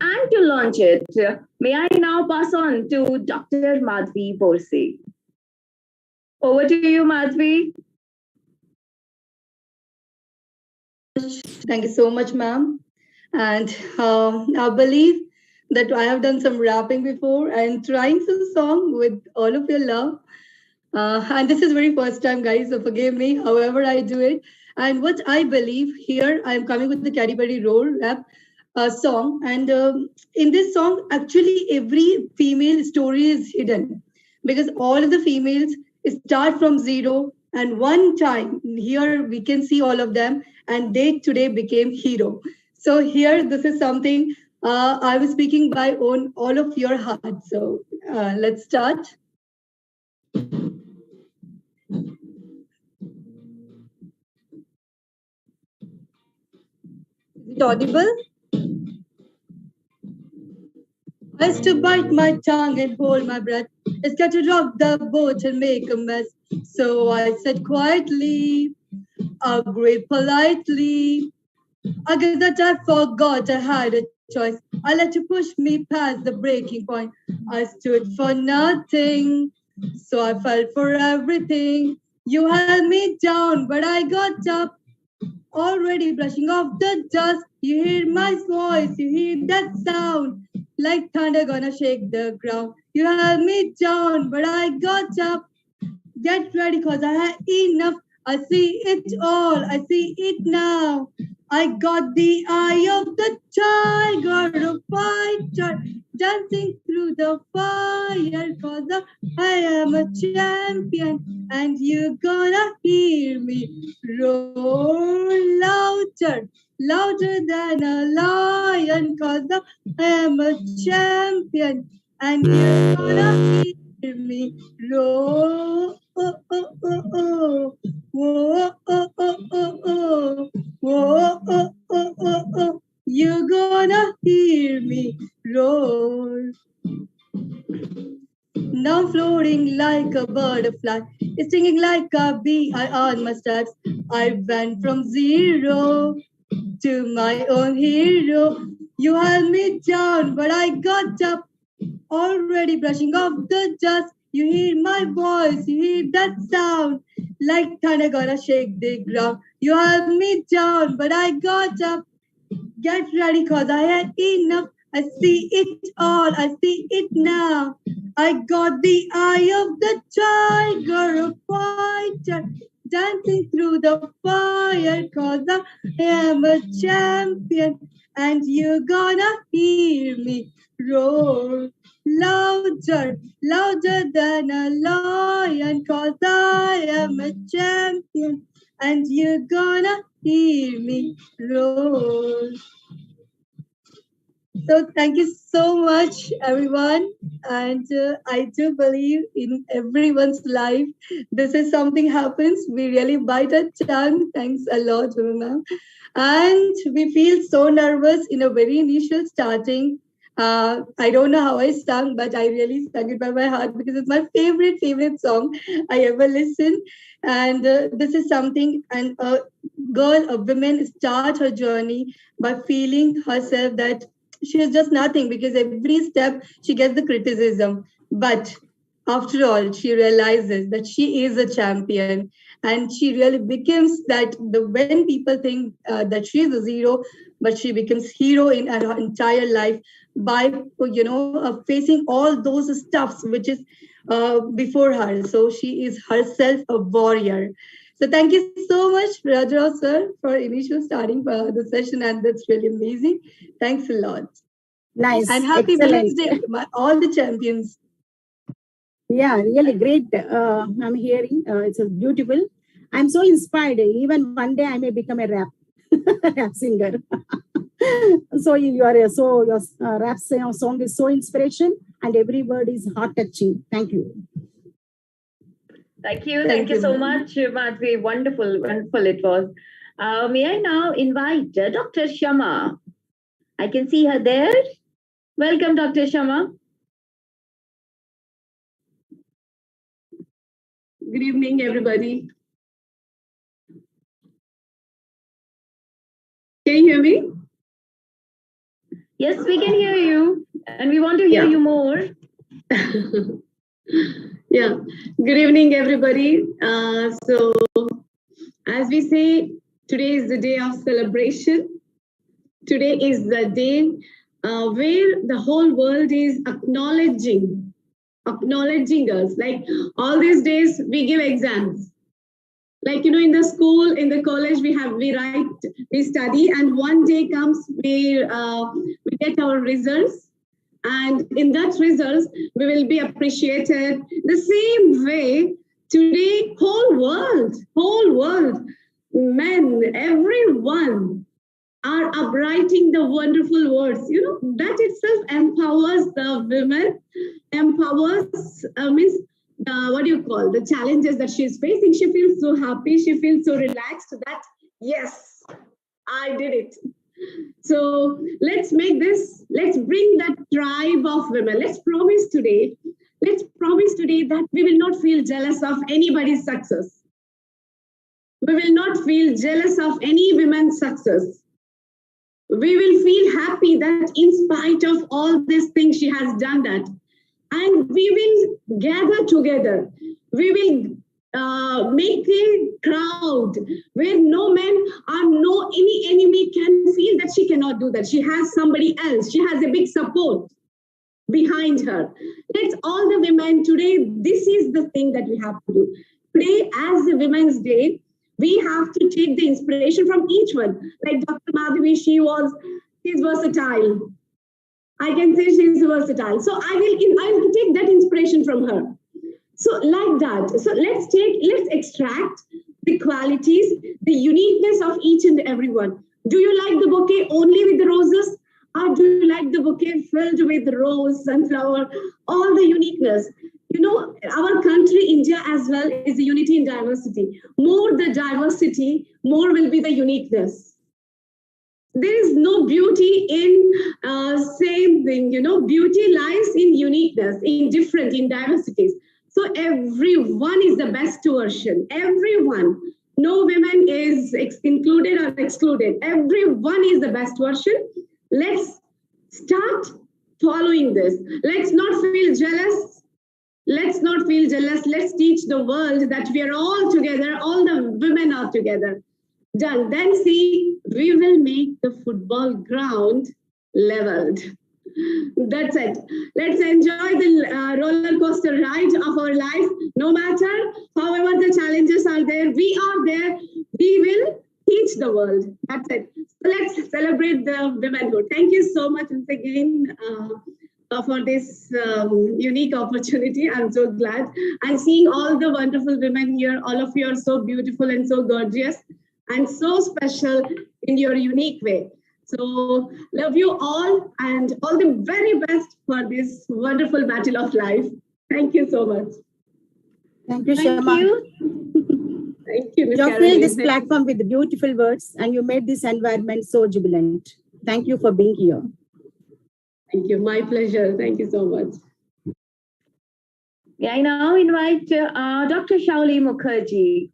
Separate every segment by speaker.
Speaker 1: And to launch it, may I now pass on to Dr. Madhvi Borse. Over to you, Madhvi.
Speaker 2: Thank you so much, ma'am. And I believe that I have done some rapping before and trying some song with all of your love. And this is very first time, guys, so forgive me, however I do it. And what I believe here, I'm coming with the Caddy Buddy Roll rap song. And in this song, actually, every female story is hidden because all of the females start from zero. And one time here we can see all of them, and they today became hero. So here, this is something I was speaking by on all of your heart. So let's start. Is it audible? I used to bite my tongue and hold my breath. It's got to rock the boat and make a mess. So I said quietly, agreed politely. I guess that I forgot I had a choice. I let you push me past the breaking point. I stood for nothing, so I fell for everything. You held me down, but I got up. Already brushing off the dust, you hear my voice, you hear that sound, like thunder gonna shake the ground. You held me down, but I got up. Get ready, cause I had enough. I see it all, I see it now. I got the eye of the tiger, a fighter, dancing through the fire, cause I am a champion, and you gonna hear me roar louder, louder than a lion, cause I am a champion, and you gonna hear me roar. Oh, oh, oh, oh. Whoa, oh, oh, oh, oh. Whoa, oh, oh, oh, oh. You're gonna hear me roar. Now floating like a butterfly, stinging like a bee. I on my steps. I went from zero to my own hero. You held me down, but I got up. Already brushing off the dust. You hear my voice, you hear that sound, like thunder gonna shake the ground. You held me down, but I got up. Get ready, cause I had enough. I see it all, I see it now. I got the eye of the tiger, a fighter, dancing through the fire, cause I am a champion, and you're gonna hear me roar louder, louder than a lion, cause I am a champion, and you're gonna hear me roar. So thank you so much, everyone. And I do believe in everyone's life. This is something happens. We really bite our tongue. Thanks a lot, ma'am. And we feel so nervous in a very initial starting. I don't know how I sung, but I really sung it by my heart because it's my favorite song I ever listened. And this is something, and a woman start her journey by feeling herself that she is just nothing because every step she gets the criticism. But after all, she realizes that she is a champion, and she really becomes that the when people think that she is a zero, but she becomes hero in her entire life by facing all those stuffs which is before her. So she is herself a warrior. So thank you so much, Rajrao sir, for initial starting the session, and that's really amazing. Thanks a lot.
Speaker 3: Nice.
Speaker 2: And happy
Speaker 3: Excellent.
Speaker 2: Women's Day, all the champions.
Speaker 3: Yeah, really great. I'm hearing. It's beautiful. I'm so inspired. Even one day I may become a rap singer. So your rap song is so inspiration, and every word is heart touching. Thank you.
Speaker 1: Thank you so much, Madhvi. Wonderful it was. May I now invite Dr. Shama? I can see her there. Welcome, Dr. Shama.
Speaker 4: Good evening, everybody. Can you hear me?
Speaker 1: Yes, we can hear you, and we want to hear you more.
Speaker 4: Yeah. Good evening, everybody. So, as we say, today is the day of celebration. Today is the day where the whole world is acknowledging us. Like all these days, we give exams. Like in the school, in the college, we write, we study, and one day comes, we get our results, and in that results we will be appreciated. The same way today, whole world, men, everyone are upwriting the wonderful words. That itself empowers the women, empowers, means what do you call, the challenges that she's facing. She feels so happy, she feels so relaxed that, yes, I did it. So let's bring that tribe of women. Let's promise today that we will not feel jealous of anybody's success. We will not feel jealous of any woman's success. We will feel happy that in spite of all these things, she has done that. And we will gather together. We will make a crowd where no man or no any enemy can feel that she cannot do that. She has somebody else. She has a big support behind her. Let's all the women today, this is the thing that we have to do. Today, as the Women's Day, we have to take the inspiration from each one. Like Dr. Madhavi, she's versatile. I can say she's versatile. So I will take that inspiration from her. So like that. So let's extract the qualities, the uniqueness of each and everyone. Do you like the bouquet only with the roses? Or do you like the bouquet filled with rose, sunflower, all the uniqueness? Our country, India as well, is a unity in diversity. More the diversity, more will be the uniqueness. There is no beauty in same thing, beauty lies in uniqueness, in diversities. So everyone is the best version. Everyone. No women is included or excluded. Everyone is the best version. Let's start following this. Let's not feel jealous. Let's not feel jealous. Let's teach the world that we are all together. All the women are together. Done. Then see, we will make the football ground leveled. That's it. Let's enjoy the roller coaster ride of our life. No matter however the challenges are there, we are there. We will teach the world. That's it. So let's celebrate the womanhood. Thank you so much once again for this unique opportunity. I'm so glad. And seeing all the wonderful women here, all of you are so beautiful and so gorgeous and so special in your unique way. So love you all and all the very best for this wonderful battle of life. Thank you so much.
Speaker 3: Thank you, Shama.
Speaker 4: Thank you.
Speaker 3: You filled this platform with beautiful words and you made this environment so jubilant. Thank you for being here.
Speaker 4: Thank you. My pleasure. Thank you so much.
Speaker 1: Yeah, I now invite Dr. Shauli Mukherjee.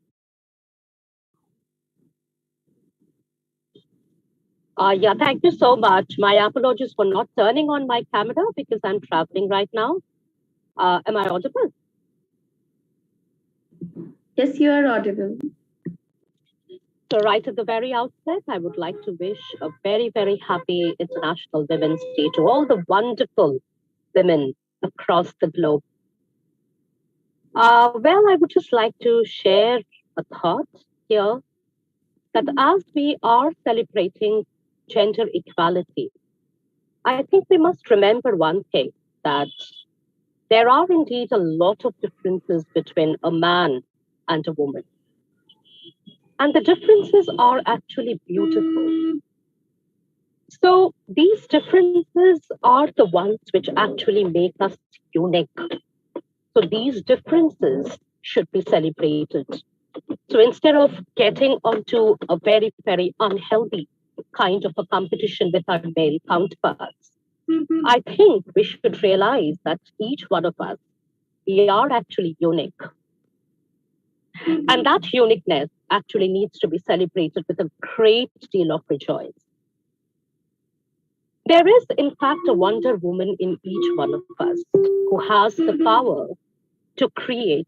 Speaker 5: Yeah, thank you so much. My apologies for not turning on my camera because I'm traveling right now. Am I audible?
Speaker 1: Yes, you are audible.
Speaker 5: So right at the very outset, I would like to wish a very, very happy International Women's Day to all the wonderful women across the globe. Well, I would just like to share a thought here that as we are celebrating gender equality, I think we must remember one thing, that there are indeed a lot of differences between a man and a woman. And the differences are actually beautiful. So these differences are the ones which actually make us unique. So these differences should be celebrated. So instead of getting onto a very, very unhealthy kind of a competition with our male counterparts, I think we should realize that each one of us, we are actually unique. And that uniqueness actually needs to be celebrated with a great deal of rejoice. There is, in fact, a Wonder Woman in each one of us who has the power to create,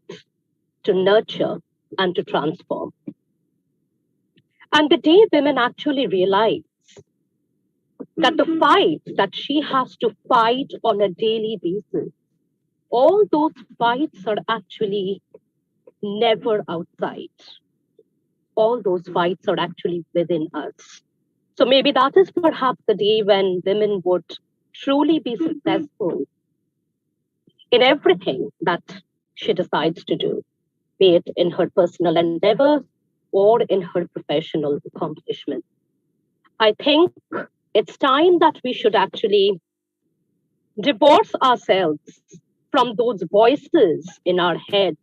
Speaker 5: to nurture, and to transform. And the day women actually realize that the fight that she has to fight on a daily basis, all those fights are actually never outside. All those fights are actually within us. So maybe that is perhaps the day when women would truly be successful in everything that she decides to do, be it in her personal endeavors or in her professional accomplishments. I think it's time that we should actually divorce ourselves from those voices in our head,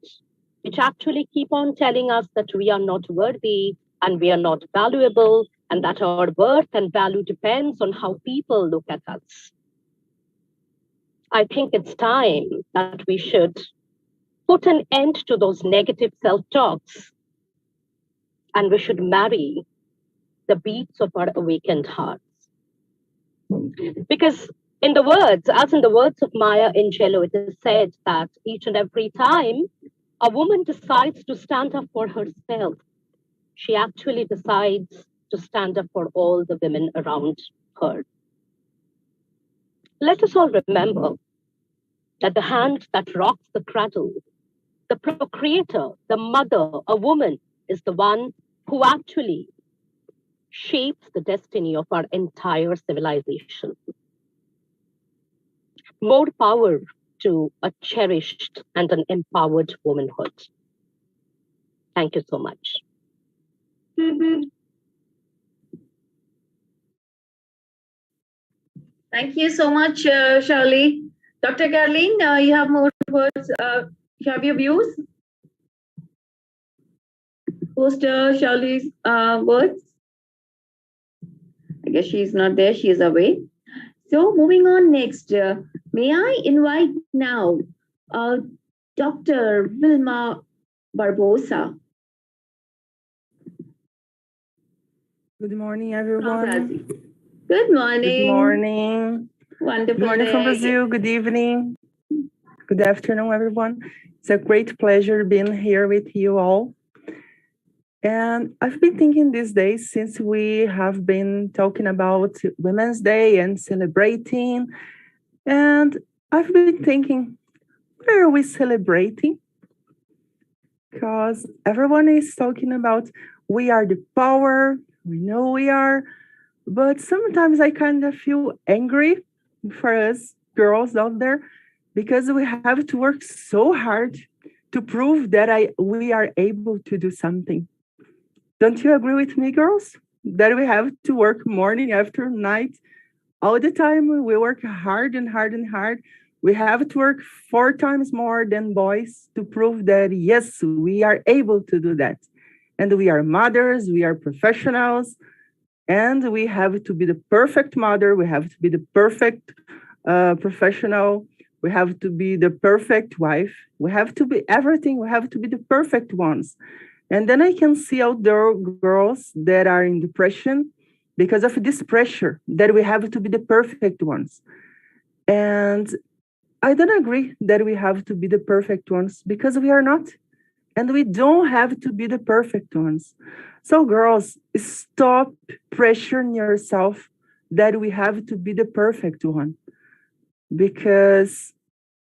Speaker 5: which actually keep on telling us that we are not worthy and we are not valuable, and that our worth and value depends on how people look at us. I think it's time that we should put an end to those negative self-talks, and we should marry the beats of our awakened hearts. Because in the words of Maya Angelou, it is said that each and every time a woman decides to stand up for herself, she actually decides to stand up for all the women around her. Let us all remember that the hand that rocks the cradle, the procreator, the mother, a woman, is the one who actually shapes the destiny of our entire civilization. More power to a cherished and an empowered womanhood. Thank you so much.
Speaker 1: Thank you so much, Shirley. Dr. Caroline, you have more words. You have your views? Post Shirley's words. I guess she's not there. She is away. So moving on next, may I invite now Dr. Vilma Barbosa.
Speaker 6: Good morning, everyone.
Speaker 1: Good morning.
Speaker 6: Good morning.
Speaker 1: Wonderful.
Speaker 6: Good morning from Brazil. Good evening. Good afternoon, everyone. It's a great pleasure being here with you all. And I've been thinking these days, since we have been talking about Women's Day and celebrating, and I've been thinking, what are we celebrating? Because everyone is talking about we are the power, we know we are, but sometimes I kind of feel angry for us girls out there because we have to work so hard to prove that we are able to do something. Don't you agree with me, girls? That we have to work morning after night all the time. We work hard and hard and hard. We have to work 4 times more than boys to prove that, yes, we are able to do that. And we are mothers, we are professionals, and we have to be the perfect mother. We have to be the perfect professional. We have to be the perfect wife. We have to be everything. We have to be the perfect ones. And then I can see out there girls that are in depression because of this pressure that we have to be the perfect ones. And I don't agree that we have to be the perfect ones because we are not. And we don't have to be the perfect ones. So girls, stop pressuring yourself that we have to be the perfect one because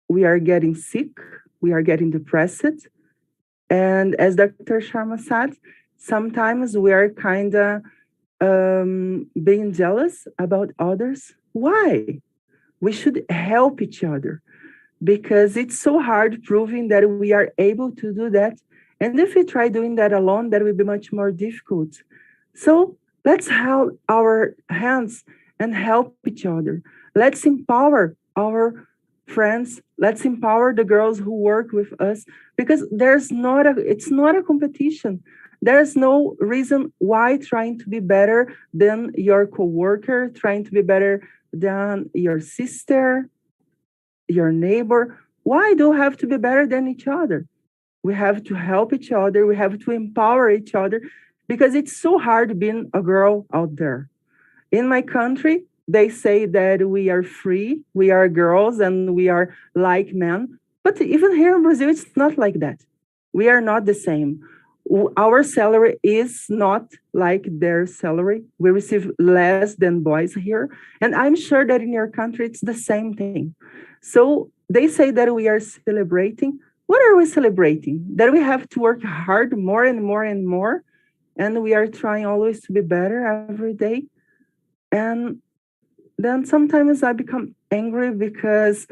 Speaker 6: we are getting sick, we are getting depressed. And as Dr. Sharma said, sometimes we are kind of being jealous about others. Why? We should help each other because it's so hard proving that we are able to do that. And if we try doing that alone, that will be much more difficult. So let's hold our hands and help each other. Let's empower our friends. Let's empower the girls who work with us because it's not a competition. There's no reason why trying to be better than your coworker, trying to be better than your sister, your neighbor. Why do we have to be better than each other? We have to help each other. We have to empower each other because it's so hard being a girl out there. In my country, they say that we are free, we are girls, and we are like men. But even here in Brazil, it's not like that. We are not the same. Our salary is not like their salary. We receive less than boys here. And I'm sure that in your country, it's the same thing. So they say that we are celebrating. What are we celebrating? That we have to work hard more and more and more. And we are trying always to be better every day. And then sometimes I become angry because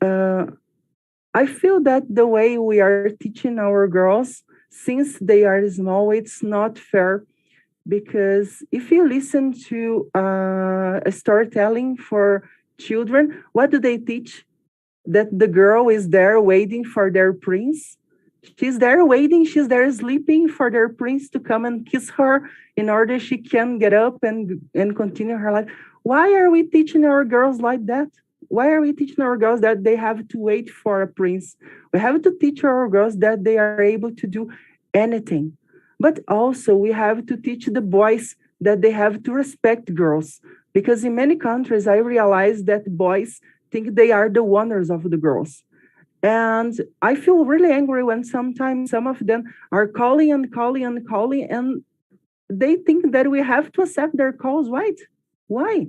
Speaker 6: I feel that the way we are teaching our girls, since they are small, it's not fair. Because if you listen to a storytelling for children, what do they teach? That the girl is there waiting for their prince. She's there waiting, she's there sleeping for their prince to come and kiss her in order she can get up and continue her life. Why are we teaching our girls like that? Why are we teaching our girls that they have to wait for a prince? We have to teach our girls that they are able to do anything. But also we have to teach the boys that they have to respect girls. Because in many countries, I realize that boys think they are the owners of the girls. And I feel really angry when sometimes some of them are calling and calling and calling, and they think that we have to accept their calls. Right? Why?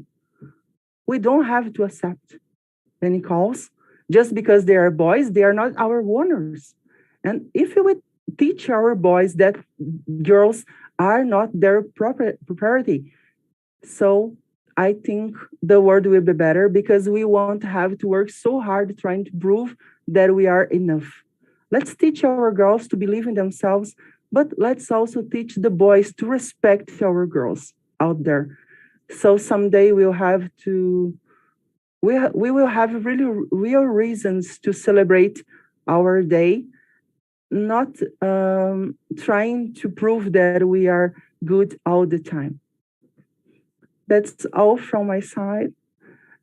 Speaker 6: We don't have to accept any calls. Just because they are boys, they are not our owners. And if we teach our boys that girls are not their property, so I think the world will be better, because we won't have to work so hard trying to prove that we are enough. Let's teach our girls to believe in themselves, but let's also teach the boys to respect our girls out there. So someday we will have really real reasons to celebrate our day, not trying to prove that we are good all the time. That's all from my side.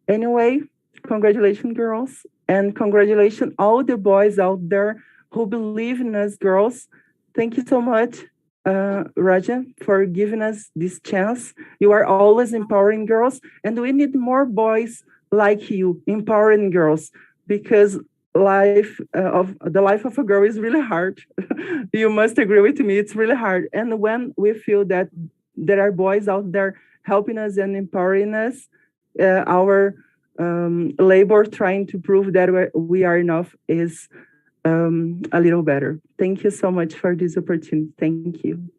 Speaker 6: Anyway, congratulations, girls, and congratulations all the boys out there who believe in us, girls. Thank you so much, Raja, for giving us this chance. You are always empowering girls, and we need more boys like you empowering girls, because the life of a girl is really hard. You must agree with me; it's really hard. And when we feel that there are boys out there helping us and empowering us, our labor trying to prove that we are enough is a little better. Thank you so much for this opportunity. Thank you.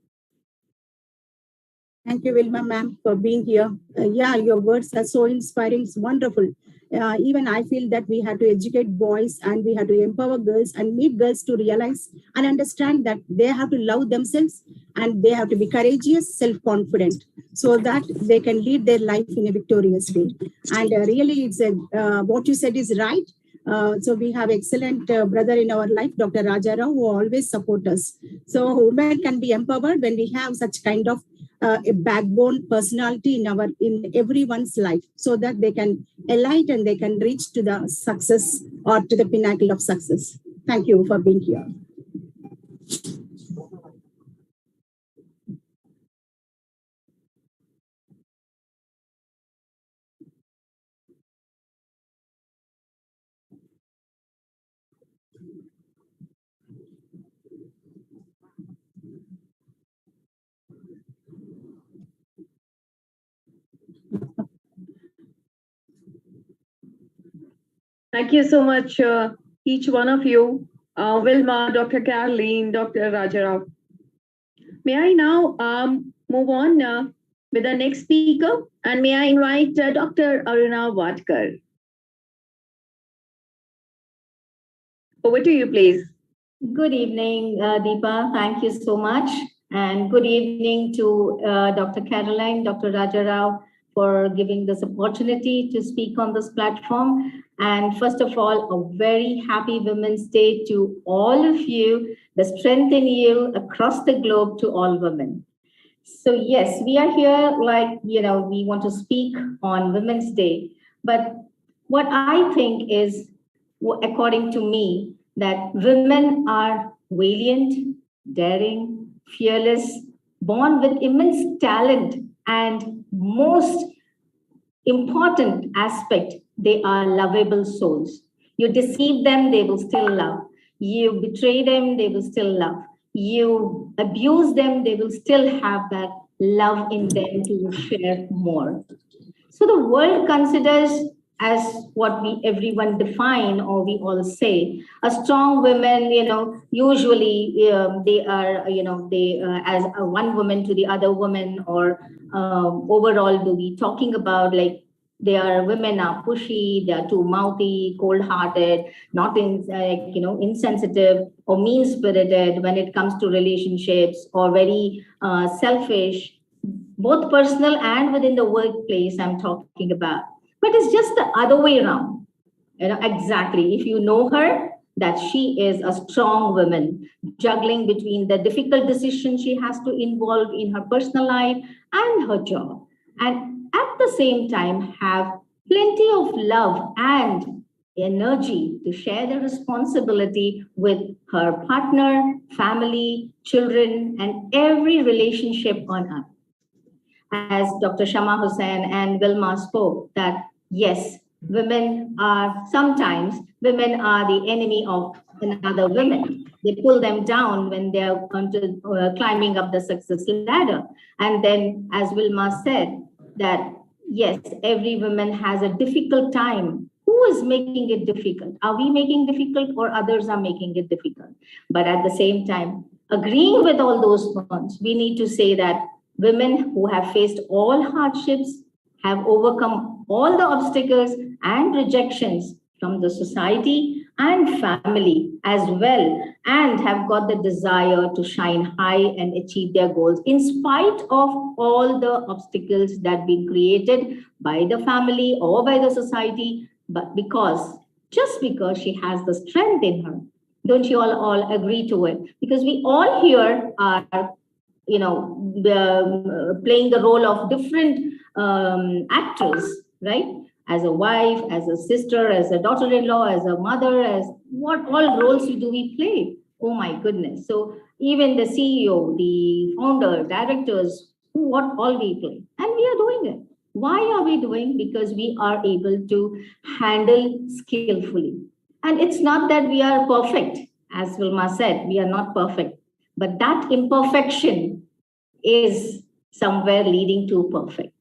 Speaker 3: Thank you, Wilma, ma'am, for being here. Yeah, your words are so inspiring. It's wonderful. Even I feel that we have to educate boys and we have to empower girls and make girls to realize and understand that they have to love themselves and they have to be courageous, self-confident, so that they can lead their life in a victorious way. And really, it's what you said is right. So we have excellent brother in our life, Dr. Raja Rao, who always support us. So women can be empowered when we have such kind of a backbone personality in everyone's life, so that they can elite and they can reach to the success or to the pinnacle of success. Thank you for being here.
Speaker 1: Thank you so much, each one of you, Wilma, Dr. Caroline, Dr. Rajarao. May I now move on with the next speaker? And may I invite Dr. Aruna Vadkar. Over to you, please.
Speaker 7: Good evening, Deepa. Thank you so much. And good evening to Dr. Caroline, Dr. Rajarao, for giving this opportunity to speak on this platform. And first of all, a very happy Women's Day to all of you, the strength in you across the globe to all women. So yes, we are here we want to speak on Women's Day. But what I think is, according to me, that women are valiant, daring, fearless, born with immense talent, and most important aspect, they are lovable souls. You deceive them, they will still love. You betray them, they will still love. You abuse them, they will still have that love in them to share more. So the world considers, as what we everyone define or we all say, a strong woman, usually they are, they as a one woman to the other woman, or overall do we talking about like they are women are pushy, they are too mouthy, cold-hearted, not insensitive or mean-spirited when it comes to relationships, or very selfish, both personal and within the workplace I'm talking about. But it's just the other way around. Exactly. If you know her, that she is a strong woman, juggling between the difficult decisions she has to involve in her personal life and her job. And at the same time, have plenty of love and energy to share the responsibility with her partner, family, children, and every relationship on earth. As Dr. Shama Hussain and Wilma spoke, that yes, women are the enemy of another women. They pull them down when they are climbing up the success ladder. And then, as Wilma said, that yes, every woman has a difficult time. Who is making it difficult? Are we making difficult, or others are making it difficult? But at the same time, agreeing with all those points, we need to say that women who have faced all hardships, have overcome all the obstacles and rejections from the society and family as well, and have got the desire to shine high and achieve their goals in spite of all the obstacles that been created by the family or by the society, but just because she has the strength in her. Don't you all agree to it? Because we all here are playing the role of different actors, right? As a wife, as a sister, as a daughter-in-law, as a mother, as what all roles do we play? Oh my goodness. So even the CEO, the founder, directors, what all we play. And we are doing it. Why are we doing? Because we are able to handle skillfully. And it's not that we are perfect. As Wilma said, we are not perfect. But that imperfection is somewhere leading to perfect.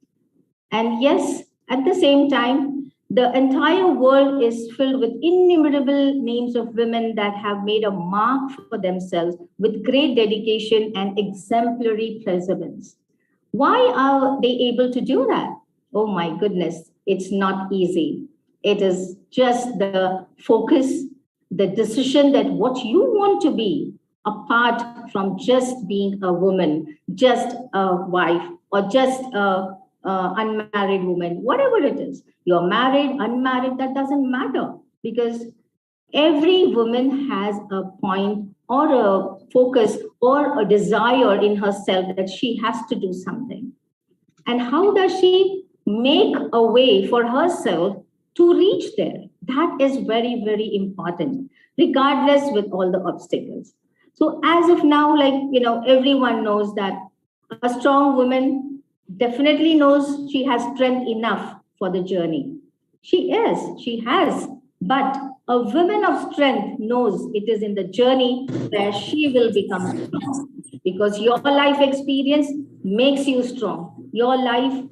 Speaker 7: And yes, at the same time, the entire world is filled with innumerable names of women that have made a mark for themselves with great dedication and exemplary perseverance. Why are they able to do that? Oh my goodness, it's not easy. It is just the focus, the decision that what you want to be, apart from just being a woman, just a wife, or just a unmarried woman, whatever it is. You're married, unmarried, that doesn't matter, because every woman has a point or a focus or a desire in herself that she has to do something. And how does she make a way for herself to reach there? That is very, very important, regardless with all the obstacles. So as of now, everyone knows that a strong woman definitely knows she has strength enough for the journey. She has, but a woman of strength knows it is in the journey where she will become strong. Because your life experience makes you strong. Your life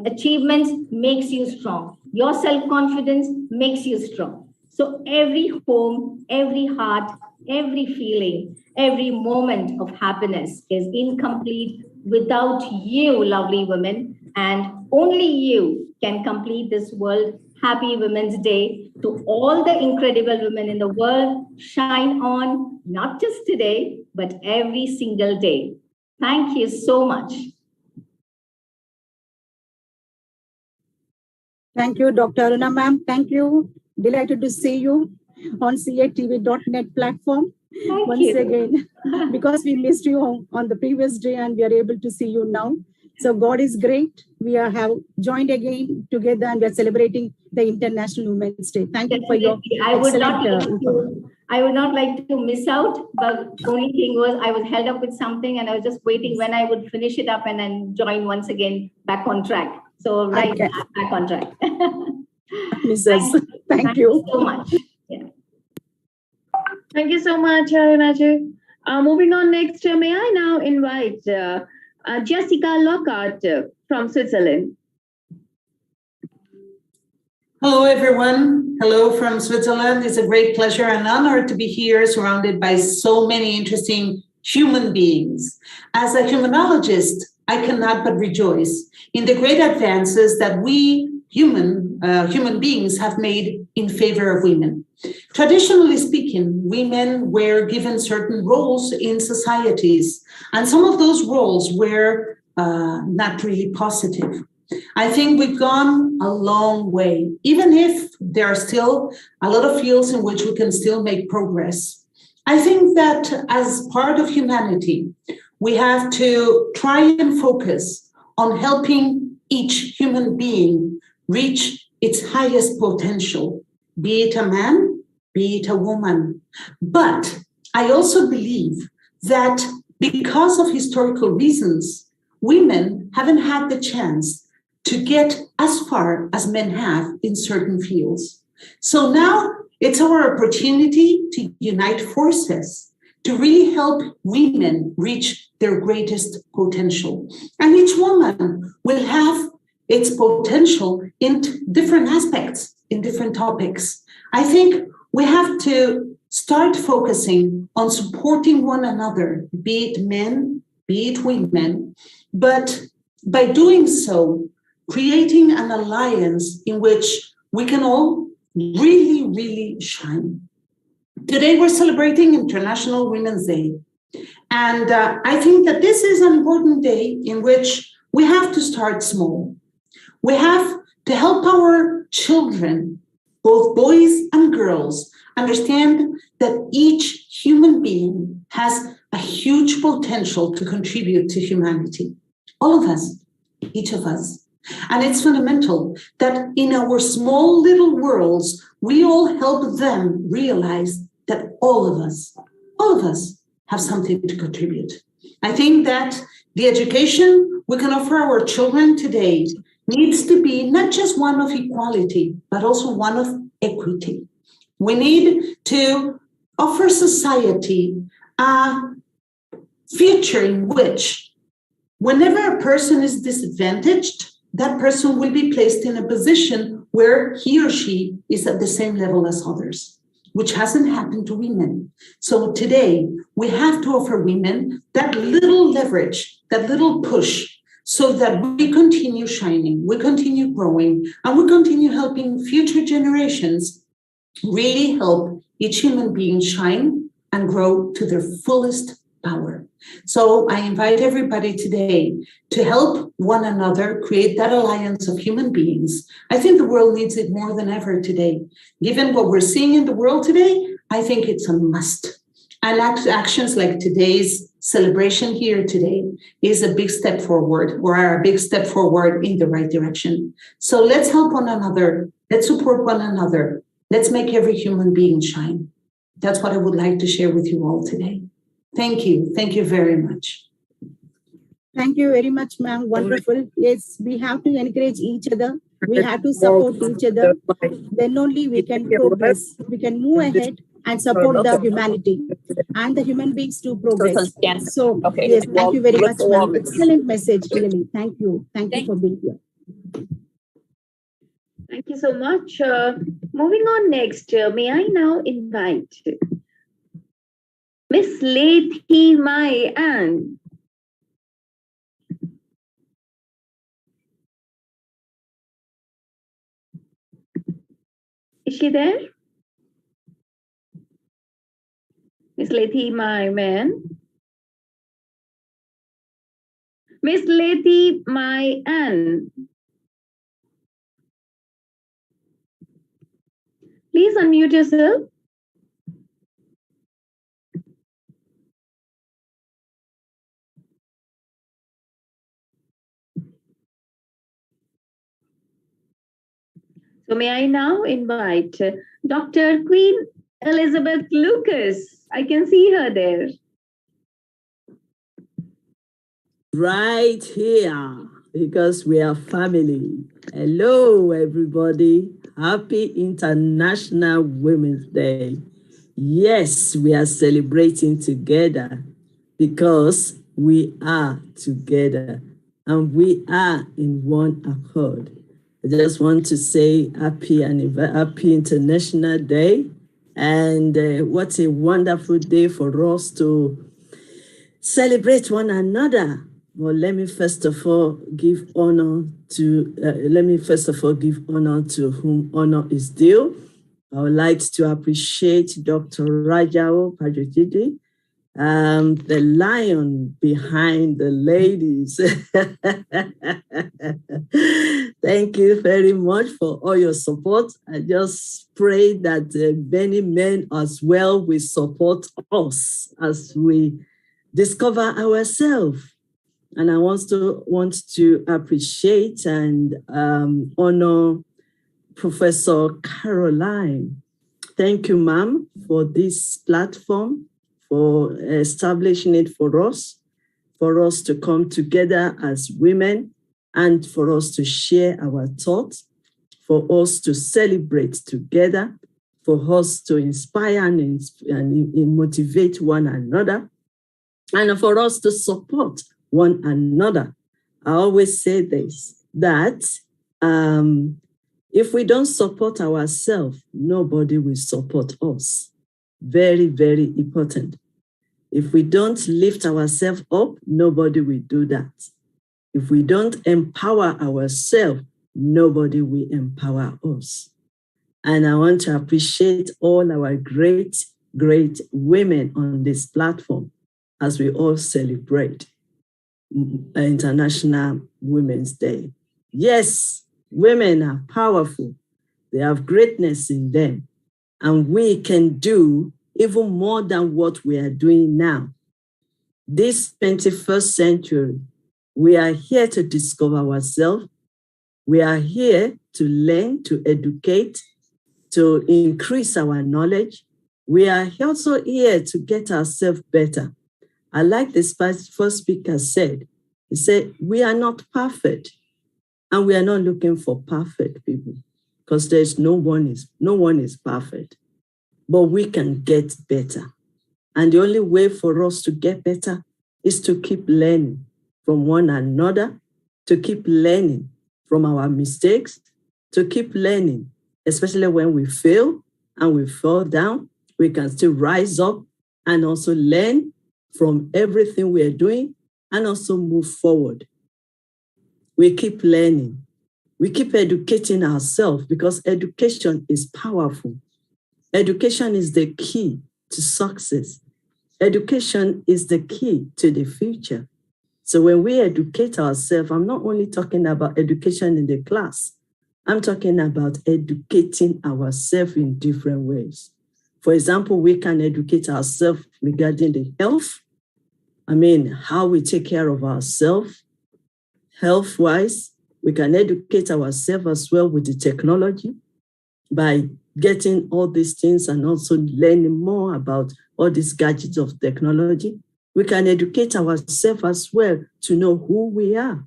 Speaker 7: achievements makes you strong. Your self-confidence makes you strong. So every home, every heart, every feeling, every moment of happiness is incomplete without you, lovely women, and only you can complete this world. Happy Women's Day to all the incredible women in the world. Shine on, not just today, but every single day. Thank you so much.
Speaker 3: Thank you, Dr. Aruna ma'am. Thank you. Delighted to see you on catv.net platform.
Speaker 7: Thank
Speaker 3: Once
Speaker 7: you.
Speaker 3: again, because we missed you on the previous day and we are able to see you now. So God is great. We have joined again together and we are celebrating the International Women's Day. Thank you for your
Speaker 7: I would not like to miss out, but the only thing was I was held up with something and I was just waiting when I would finish it up and then join once again back on track. So right,
Speaker 3: Okay.
Speaker 7: back on track.
Speaker 3: Mrs. Thank you
Speaker 7: so much. Yeah.
Speaker 1: Thank you so much, Raju. Moving on next, may I now invite Jessica Lockhart from Switzerland.
Speaker 8: Hello, everyone. Hello from Switzerland. It's a great pleasure and honor to be here surrounded by so many interesting human beings. As a humanologist, I cannot but rejoice in the great advances that we human beings have made in favor of women. Traditionally speaking, women were given certain roles in societies, and some of those roles were not really positive. I think we've gone a long way, even if there are still a lot of fields in which we can still make progress. I think that as part of humanity, we have to try and focus on helping each human being reach its highest potential, be it a man, be it a woman. But I also believe that because of historical reasons, women haven't had the chance to get as far as men have in certain fields. So now it's our opportunity to unite forces to really help women reach their greatest potential. And each woman will have its potential in different aspects, in different topics. I think we have to start focusing on supporting one another, be it men, be it women, but by doing so, creating an alliance in which we can all really, really shine. Today, we're celebrating International Women's Day. And I think that this is an important day in which we have to start small. We have to help our children, both boys and girls, understand that each human being has a huge potential to contribute to humanity. All of us, each of us. And it's fundamental that in our small little worlds, we all help them realize that all of us have something to contribute. I think that the education we can offer our children today needs to be not just one of equality, but also one of equity. We need to offer society a future in which whenever a person is disadvantaged, that person will be placed in a position where he or she is at the same level as others, which hasn't happened to women. So today, we have to offer women that little leverage, that little push, so that we continue shining, we continue growing, and we continue helping future generations really help each human being shine and grow to their fullest power. So I invite everybody today to help one another create that alliance of human beings. I think the world needs it more than ever today. Given what we're seeing in the world today, I think it's a must. And actions like today's celebration here today is a big step forward, or are a big step forward in the right direction. So let's help one another. Let's support one another. Let's make every human being shine. That's what I would like to share with you all today. Thank you. Thank you very much.
Speaker 3: Thank you very much, ma'am. Wonderful. Yes, we have to encourage each other. We have to support each other. Then only we can progress. We can move ahead and support the humanity and the human beings to progress. So, yes, thank you very much, ma'am. Excellent message, really. Thank you. Thank you for being here.
Speaker 1: Thank you so much. Moving on next, may I now invite Miss Lethi Mai Ann. Is she there? Miss Lethi Mai Man. Miss Lethi Mai Ann. Please unmute yourself. So may I now invite Dr. Queen Elizabeth Lucas. I can see her there.
Speaker 9: Right here. because we are family. Hello, everybody. Happy International Women's Day. Yes, we are celebrating together because we are together and we are in one accord. I just want to say happy International Day. And what a wonderful day for us to celebrate one another. Well, let me first of all give honor to whom honor is due. I would like to appreciate Dr. Rajao Pajajidi, the lion behind the ladies. Thank you very much for all your support. I just pray that many men as well will support us as we discover ourselves. And I want to appreciate and honor Professor Caroline. Thank you, ma'am, for this platform, for establishing it for us to come together as women and for us to share our thoughts, for us to celebrate together, for us to inspire and motivate one another, and for us to support one another. I always say this, that if we don't support ourselves, nobody will support us. Very, very important. If we don't lift ourselves up, nobody will do that. If we don't empower ourselves, nobody will empower us. And I want to appreciate all our great, great women on this platform as we all celebrate International Women's Day. Yes, women are powerful. They have greatness in them. And we can do even more than what we are doing now. This 21st century, we are here to discover ourselves. We are here to learn, to educate, to increase our knowledge. We are also here to get ourselves better. I like this first speaker said. He said, we are not perfect. And we are not looking for perfect people because no one is perfect. But we can get better. And the only way for us to get better is to keep learning from one another, to keep learning from our mistakes, to keep learning, especially when we fail and we fall down, we can still rise up and also learn from everything we are doing and also move forward. We keep learning. We keep educating ourselves because education is powerful. Education is the key to success. Education is the key to the future. So when we educate ourselves, I'm not only talking about education in the class, I'm talking about educating ourselves in different ways. For example, we can educate ourselves regarding the health. I mean, how we take care of ourselves, health-wise. We can educate ourselves as well with the technology by getting all these things and also learning more about all these gadgets of technology. We can educate ourselves as well to know who we are.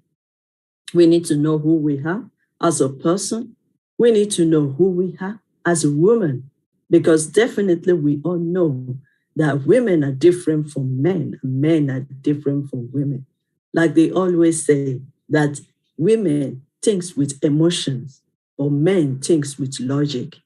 Speaker 9: We need to know who we are as a person. We need to know who we are as a woman, because definitely we all know that women are different from men, and men are different from women. Like they always say that women think with emotions, or men think with logic.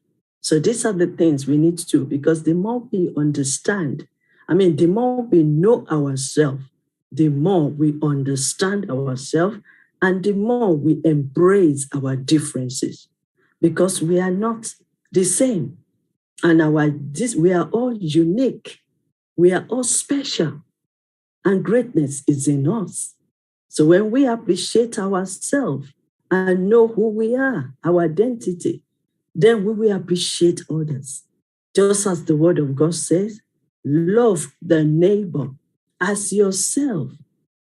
Speaker 9: So these are the things we need to do, because the more we understand, the more we know ourselves, the more we understand ourselves, and the more we embrace our differences, because we are not the same. And we are all unique. We are all special. And greatness is in us. So when we appreciate ourselves and know who we are, our identity, then we will appreciate others. Just as the word of God says, love the neighbor as yourself.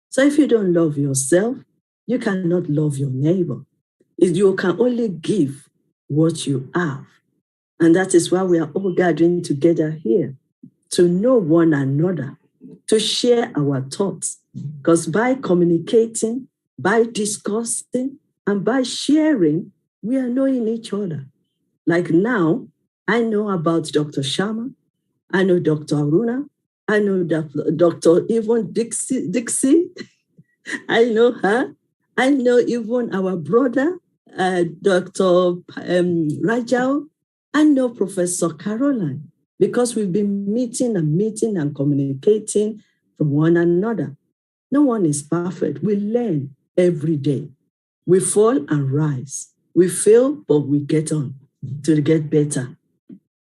Speaker 9: So if you don't love yourself, you cannot love your neighbor. You can only give what you have. And that is why we are all gathering together here, to know one another, to share our thoughts. Because by communicating, By discussing and by sharing, we are knowing each other. Like now, I know about Dr. Sharma, I know Dr. Aruna, I know Dr. Yvonne Dixie. I know her. I know even our brother, Dr. Rajao. I know Professor Caroline, because we've been meeting and communicating from one another. No one is perfect. We learn every day. We fall and rise. We fail, but we get on to get better.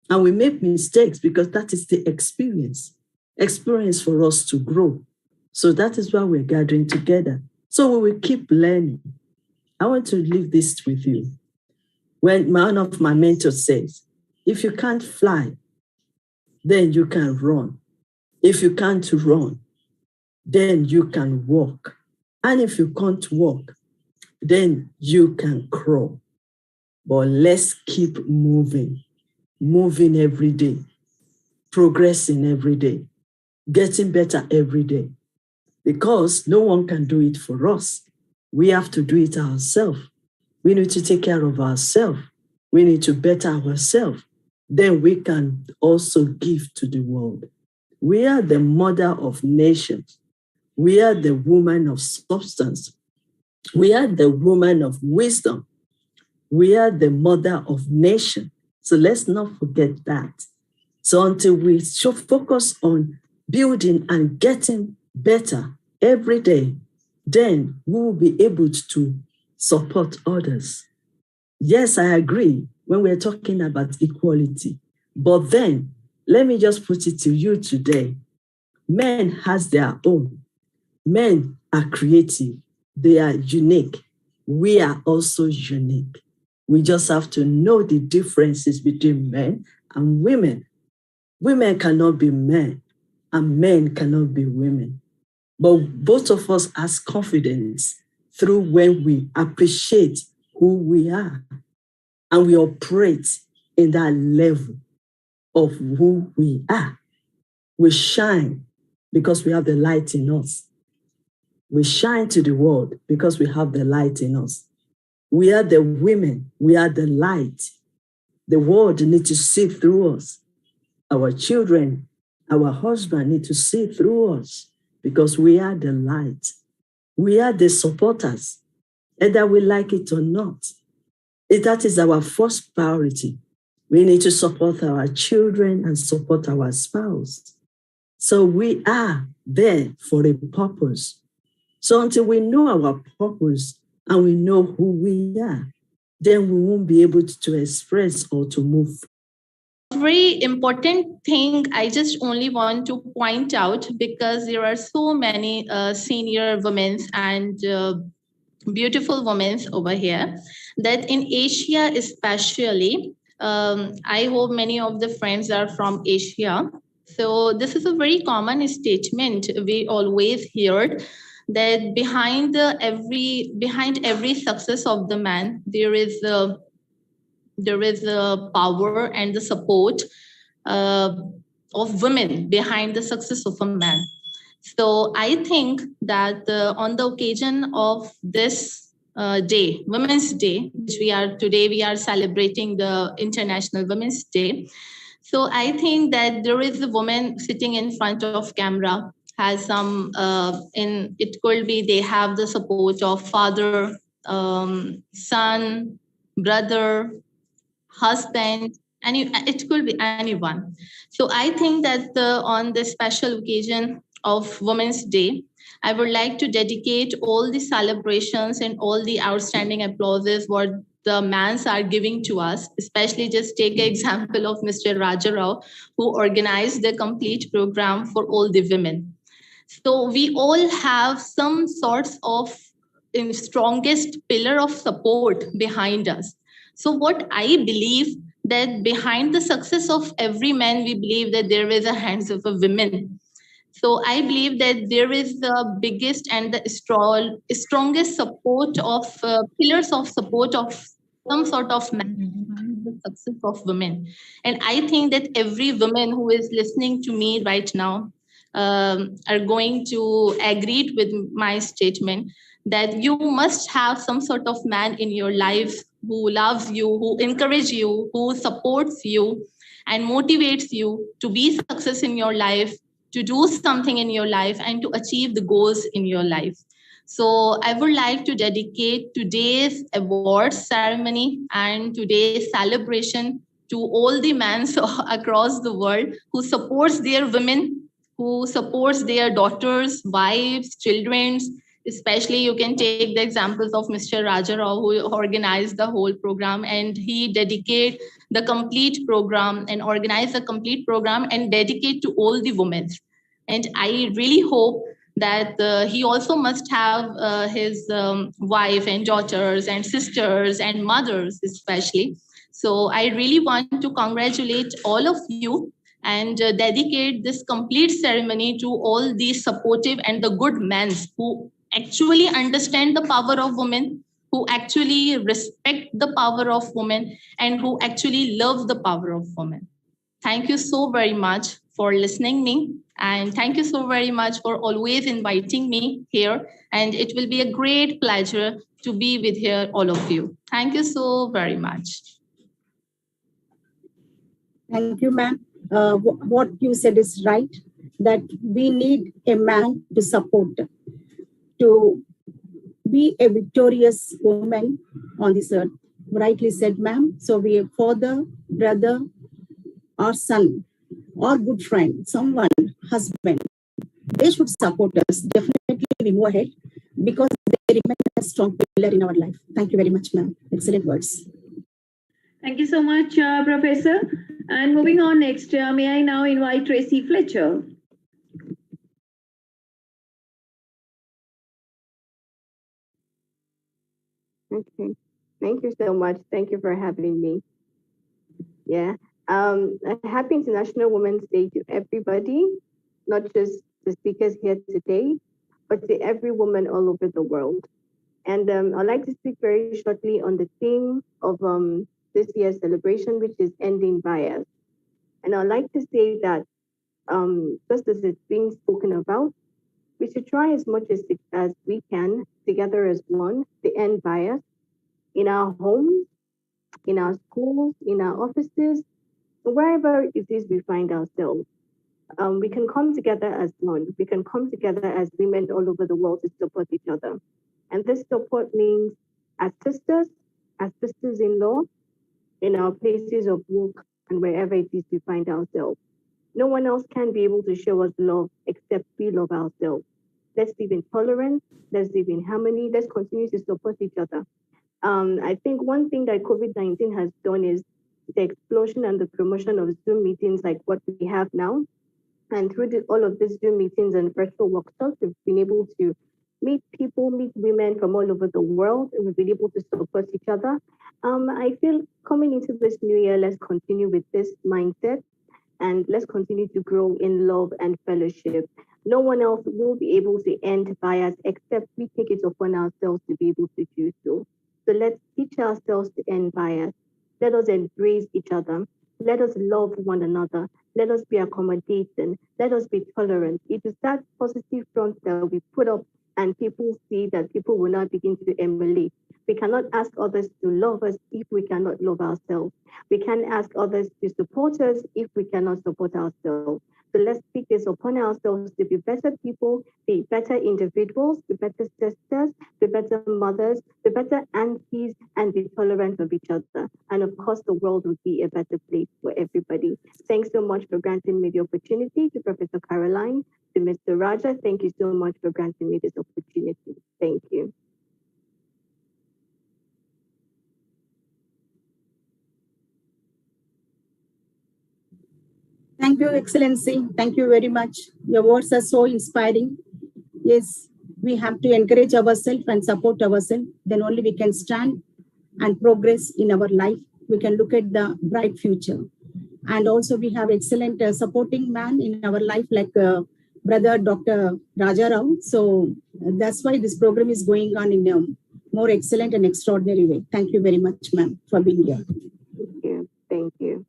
Speaker 9: And we make mistakes because that is the experience for us to grow. So that is why we're gathering together. So we will keep learning. I want to leave this with you. When one of my mentors says, if you can't fly, then you can run. If you can't run, then you can walk. And if you can't walk, then you can crawl. But let's keep moving every day, progressing every day, getting better every day. Because no one can do it for us. We have to do it ourselves. We need to take care of ourselves. We need to better ourselves. Then we can also give to the world. We are the mother of nations. We are the woman of substance. We are the woman of wisdom. We are the mother of nations. So let's not forget that. So until we should focus on building and getting better every day, then we will be able to support others. Yes, I agree when we're talking about equality. But then, let me just put it to you today. Men has their own. Men are creative. They are unique. We are also unique. We just have to know the differences between men and women. Women cannot be men, and men cannot be women. But both of us has confidence through when we appreciate who we are and we operate in that level of who we are. We shine because we have the light in us. We shine to the world because we have the light in us. We are the women. We are the light. The world needs to see through us. Our children, our husband need to see through us because we are the light. We are the supporters, either we like it or not. That is our first priority. We need to support our children and support our spouse. So we are there for a purpose. So until we know our purpose and we know who we are, then we won't be able to express or to move.
Speaker 10: Very important thing I just only want to point out, because there are so many senior women and beautiful women over here, that in Asia especially, I hope many of the friends are from Asia. So this is a very common statement we always hear, that behind every success of the man, there is a power and the support of women behind the success of a man. So I think that on the occasion of this day, Women's Day, which we are celebrating the International Women's Day. So I think that there is a woman sitting in front of camera, has some, it could be they have the support of father, son, brother, husband, and it could be anyone. So I think that on this special occasion of Women's Day, I would like to dedicate all the celebrations and all the outstanding applauses what the mans are giving to us, especially just take an example of Mr. Rajarao, who organized the complete program for all the women. So we all have some sorts of strongest pillar of support behind us. So what I believe, that behind the success of every man, we believe that there is a hands of a woman. So I believe that there is the biggest and the strongest support of pillars of support of some sort of man behind the success of women. And I think that every woman who is listening to me right now are going to agree with my statement, that you must have some sort of man in your life who loves you, who encourages you, who supports you and motivates you to be success in your life, to do something in your life, and to achieve the goals in your life. So I would like to dedicate today's awards ceremony and today's celebration to all the men across the world who supports their women, who supports their daughters, wives, children. Especially you can take the examples of Mr. Raja Rao, who organized the whole program, and he dedicate the complete program and organize the complete program and dedicate to all the women. And I really hope that he also must have his wife and daughters and sisters and mothers especially. So I really want to congratulate all of you and dedicate this complete ceremony to all the supportive and the good men who actually understand the power of women, who actually respect the power of women, and who actually love the power of women. Thank you so very much for listening me. And thank you so very much for always inviting me here. And it will be a great pleasure to be with here, all of you. Thank you so very much.
Speaker 3: Thank you, ma'am. What you said is right, that we need a man to support, to be a victorious woman on this earth. Rightly said, ma'am. So we have father, brother, or son, or good friend, someone, husband, they should support us. Definitely we move ahead because they remain a strong pillar in our life. Thank you very much, ma'am. Excellent words.
Speaker 1: Thank you so much, Professor. And moving on next, may I now invite Tracy Fletcher.
Speaker 11: Okay. Thank you so much. Thank you for having me. Yeah. A happy International Women's Day to everybody, not just the speakers here today, but to every woman all over the world. And I'd like to speak very shortly on the theme of this year's celebration, which is ending bias. And I'd like to say that just as it's being spoken about, we should try as much as we can together as one to end bias in our homes, in our schools, in our offices, wherever it is we find ourselves. We can come together as one. We can come together as women all over the world to support each other. And this support means as sisters-in-law, in our places of work, and wherever it is we find ourselves. No one else can be able to show us love except we love ourselves. Let's live in tolerance. Let's live in harmony. Let's continue to support each other. I think one thing that COVID-19 has done is the explosion and the promotion of Zoom meetings like what we have now. And through all of these Zoom meetings and virtual workshops, we've been able to meet people, meet women from all over the world, and we've been able to support each other. I feel coming into this new year, let's continue with this mindset and let's continue to grow in love and fellowship. No one else will be able to end bias except we take it upon ourselves to be able to do so. So let's teach ourselves to end bias. Let us embrace each other. Let us love one another. Let us be accommodating. Let us be tolerant. It is that positive front that we put up and people see that people will not begin to emulate. We cannot ask others to love us if we cannot love ourselves. We can't ask others to support us if we cannot support ourselves. So let's take this upon ourselves to be better people, be better individuals, be better sisters, be better mothers, be better aunties, and be tolerant of each other. And of course, the world would be a better place for everybody. Thanks so much for granting me the opportunity. To Professor Caroline, to Mr. Raja, thank you so much for granting me this opportunity. Thank you.
Speaker 3: Thank you, Excellency. Thank you very much. Your words are so inspiring. Yes, we have to encourage ourselves and support ourselves. Then only we can stand and progress in our life. We can look at the bright future. And also we have excellent supporting man in our life like brother Dr. Raja Rao. So that's why this program is going on in a more excellent and extraordinary way. Thank you very much, ma'am, for being here.
Speaker 11: Thank you. Thank you.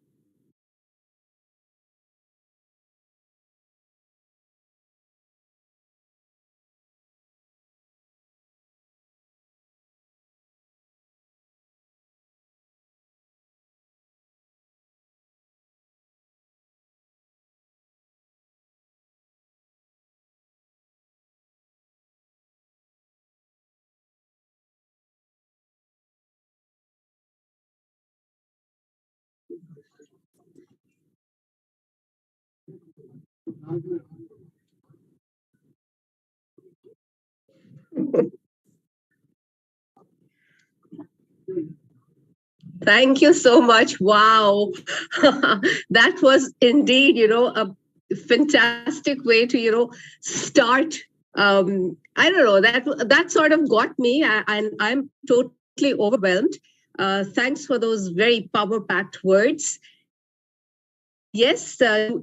Speaker 12: Thank you so much. Wow. That was indeed, a fantastic way to, start. I don't know, that sort of got me, and I'm totally overwhelmed. Thanks for those very power-packed words. Yes,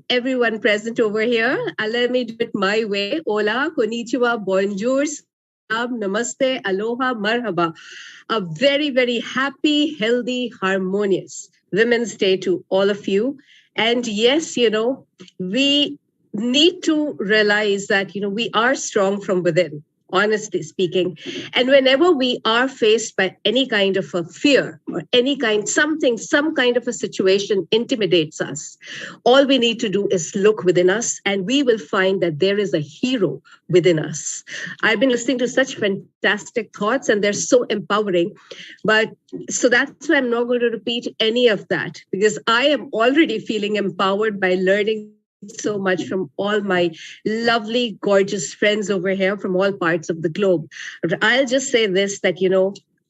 Speaker 12: everyone present over here, let me do it my way. Hola, konnichiwa, bonjour, namaste, aloha, marhaba. A very, very happy, healthy, harmonious Women's Day to all of you. And yes, we need to realize that, we are strong from within, honestly speaking. And whenever we are faced by any kind of a fear or some kind of a situation intimidates us, all we need to do is look within us, and we will find that there is a hero within us. I've been listening to such fantastic thoughts, and they're so empowering. But so that's why I'm not going to repeat any of that, because I am already feeling empowered by learning so much from all my lovely, gorgeous friends over here from all parts of the globe. I'll just say this, that,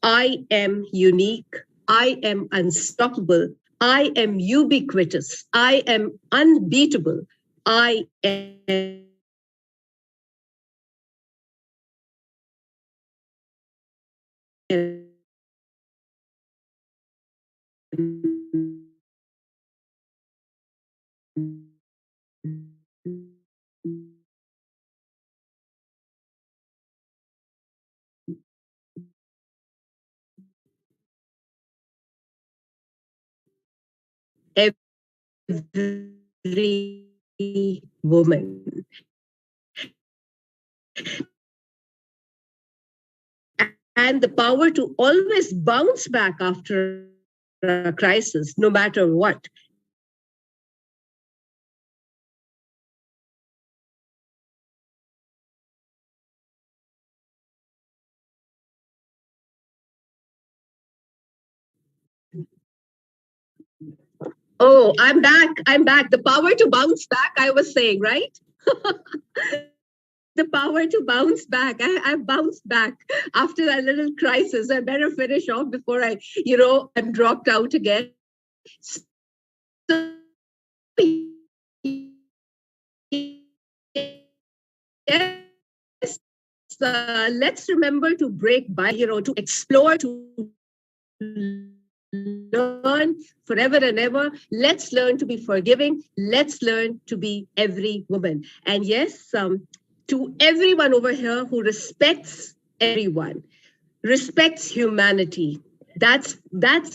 Speaker 12: I am unique. I am unstoppable. I am ubiquitous. I am unbeatable. I am every woman. And the power to always bounce back after a crisis, no matter what. Oh, I'm back. I'm back. The power to bounce back, I was saying, right? The power to bounce back. I bounced back after that little crisis. I better finish off before I'm dropped out again. So, yes, let's remember to break by, to explore, to learn forever and ever. Let's learn to be forgiving. Let's learn to be every woman. And yes, to everyone over here who respects everyone, respects humanity. That's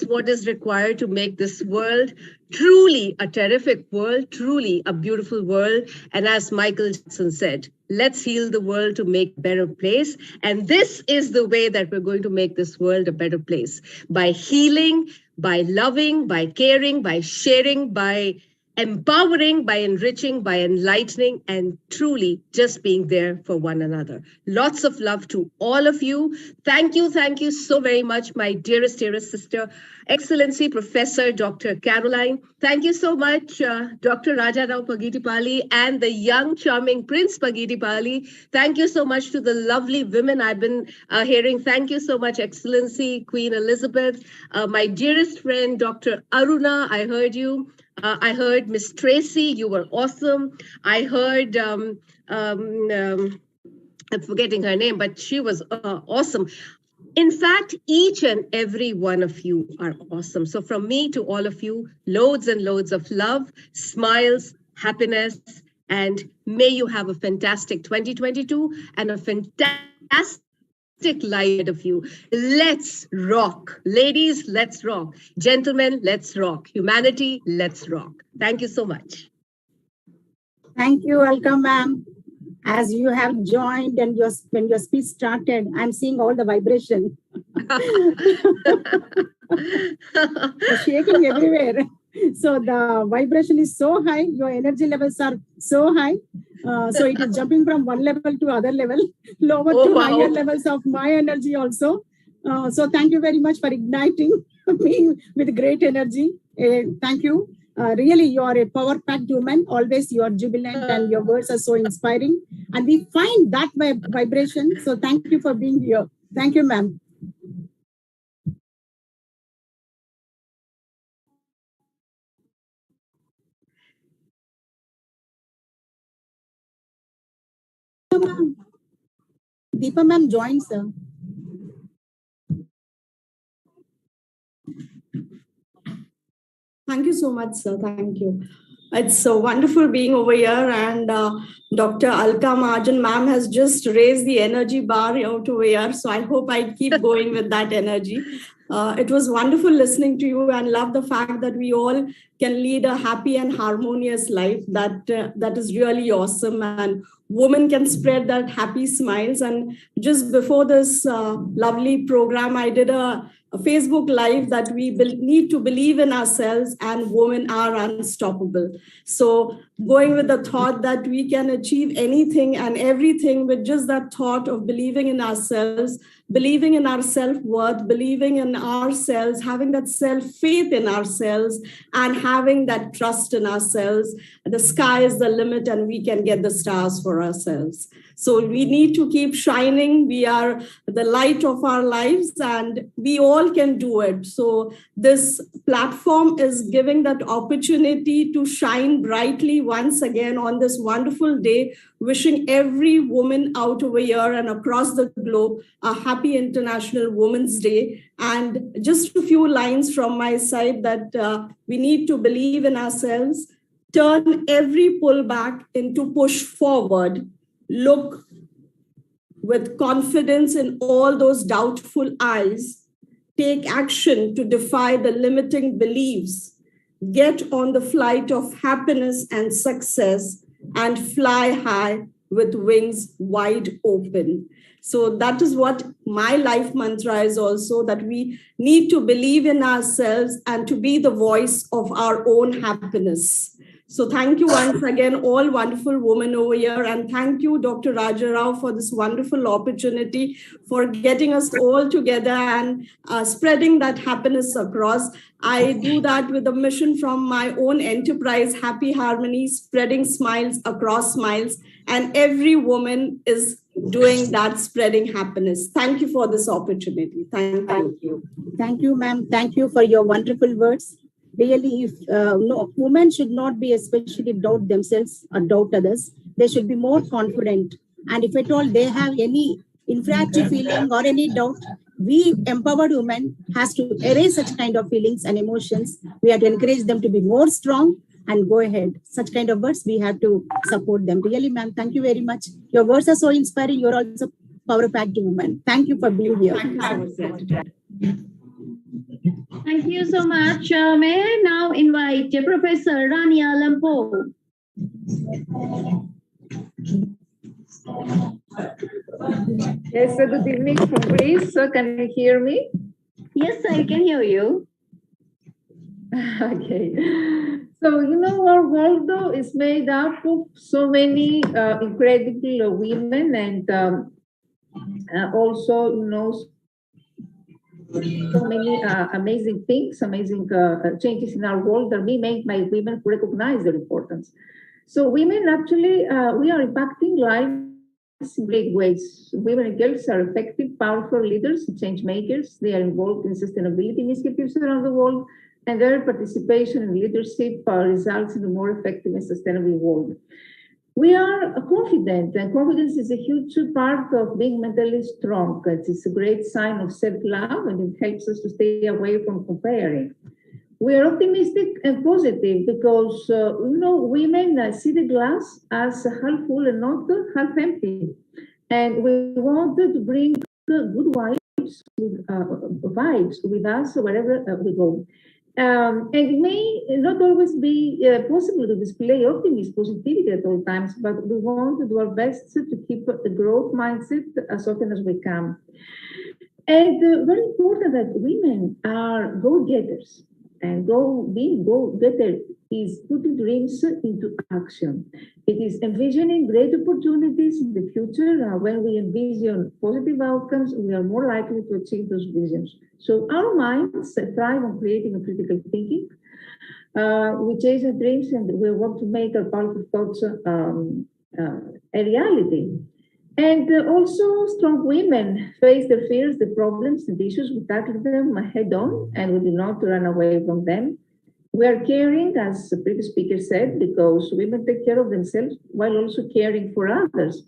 Speaker 12: what is required to make this world truly a terrific world, truly a beautiful world. And as Michael Jackson said, let's heal the world to make a better place. And this is the way that we're going to make this world a better place, by healing, by loving, by caring, by sharing, by empowering, by enriching, by enlightening, and truly just being there for one another. Lots of love to all of you. Thank you so very much, my dearest sister, Excellency Professor Dr. Caroline. Thank you so much, Dr. Rajarao Pagidipalli and the young, charming Prince Pagidipalli. Thank you so much to the lovely women I've been hearing. Thank you so much, Excellency Queen Elizabeth. My dearest friend, Dr. Aruna, I heard you. I heard Miss Tracy, you were awesome. I heard, I'm forgetting her name, but she was awesome. In fact, each and every one of you are awesome. So from me to all of you, loads and loads of love, smiles, happiness, and may you have a fantastic 2022 and a fantastic light of you. Let's rock. Ladies, let's rock. Gentlemen, let's rock. Humanity, let's rock. Thank you so much.
Speaker 3: Thank you. Welcome, ma'am. As you have joined and when your speech started, I'm seeing all the vibration. Shaking everywhere. So the vibration is so high. Your energy levels are so high. So it is jumping from one level to other level, lower to higher levels of my energy also. So thank you very much for igniting me with great energy. Thank you. Really, you are a power-packed woman. Always you are jubilant and your words are so inspiring. And we find that vibration. So thank you for being here. Thank you, ma'am. Deepa ma'am joins, sir.
Speaker 13: Thank you so much, sir. Thank you. It's so wonderful being over here, and Dr. Alka Mahajan ma'am has just raised the energy bar out over here. So I hope I keep going with that energy. It was wonderful listening to you, and love the fact that we all can lead a happy and harmonious life. That is really awesome, and women can spread that happy smiles. And just before this lovely program, I did a Facebook Live that we need to believe in ourselves, and women are unstoppable. So going with the thought that we can achieve anything and everything with just that thought of believing in ourselves, believing in our self-worth, believing in ourselves, having that self-faith in ourselves, and having that trust in ourselves. The sky is the limit, and we can get the stars for ourselves. So we need to keep shining. We are the light of our lives, and we all can do it. So this platform is giving that opportunity to shine brightly once again on this wonderful day, wishing every woman out over here and across the globe a happy International Women's Day. And just a few lines from my side that we need to believe in ourselves, turn every pullback into push forward. Look with confidence in all those doubtful eyes. Take action to defy the limiting beliefs. Get on the flight of happiness and success, and fly high with wings wide open. So that is what my life mantra is also, that we need to believe in ourselves and to be the voice of our own happiness. So thank you once again, all wonderful women over here. And thank you, Dr. Raja Rao, for this wonderful opportunity, for getting us all together and spreading that happiness across. I do that with a mission from my own enterprise, Happy Harmony, spreading smiles across smiles. And every woman is doing that, spreading happiness. Thank you for this opportunity. Thank you.
Speaker 3: Thank you, ma'am. Thank you for your wonderful words. Really, if no, women should not be especially doubt themselves or doubt others. They should be more confident. And if at all they have any inferiority feeling or any doubt, we empowered women has to erase such kind of feelings and emotions. We have to encourage them to be more strong and go ahead. Such kind of words, we have to support them. Really, ma'am, thank you very much. Your words are so inspiring. You're also power-packed woman. Thank you for being here.
Speaker 1: Thank you so much. May I now invite Professor Rania Lampo.
Speaker 14: Yes, good evening from Greece. Can you hear me?
Speaker 1: Yes, I can hear you.
Speaker 14: Okay. So, you know, our world though is made up of so many incredible women, and also, you know, so many amazing things, amazing changes in our world that we made by women who recognize their importance. So women actually, we are impacting lives in great ways. Women and girls are effective, powerful leaders, change makers. They are involved in sustainability initiatives around the world, and their participation in leadership results in a more effective and sustainable world. We are confident, and confidence is a huge part of being mentally strong. It's a great sign of self-love, and it helps us to stay away from comparing. We are optimistic and positive because, you know, women see the glass as half full and not half empty. And we wanted to bring good vibes with us wherever we go. And it may not always be possible to display optimism, positivity at all times, but we want to do our best to keep a growth mindset as often as we can. And very important that women are go-getters. And being go-getter is putting dreams into action. It is envisioning great opportunities in the future. When we envision positive outcomes, we are more likely to achieve those visions. So our minds thrive on creating and critical thinking. We chase our dreams and we want to make our powerful thoughts a reality. And also, strong women face the fears, the problems, and the issues. We tackle them head on, and we do not run away from them. We are caring, as the previous speaker said, because women take care of themselves while also caring for others.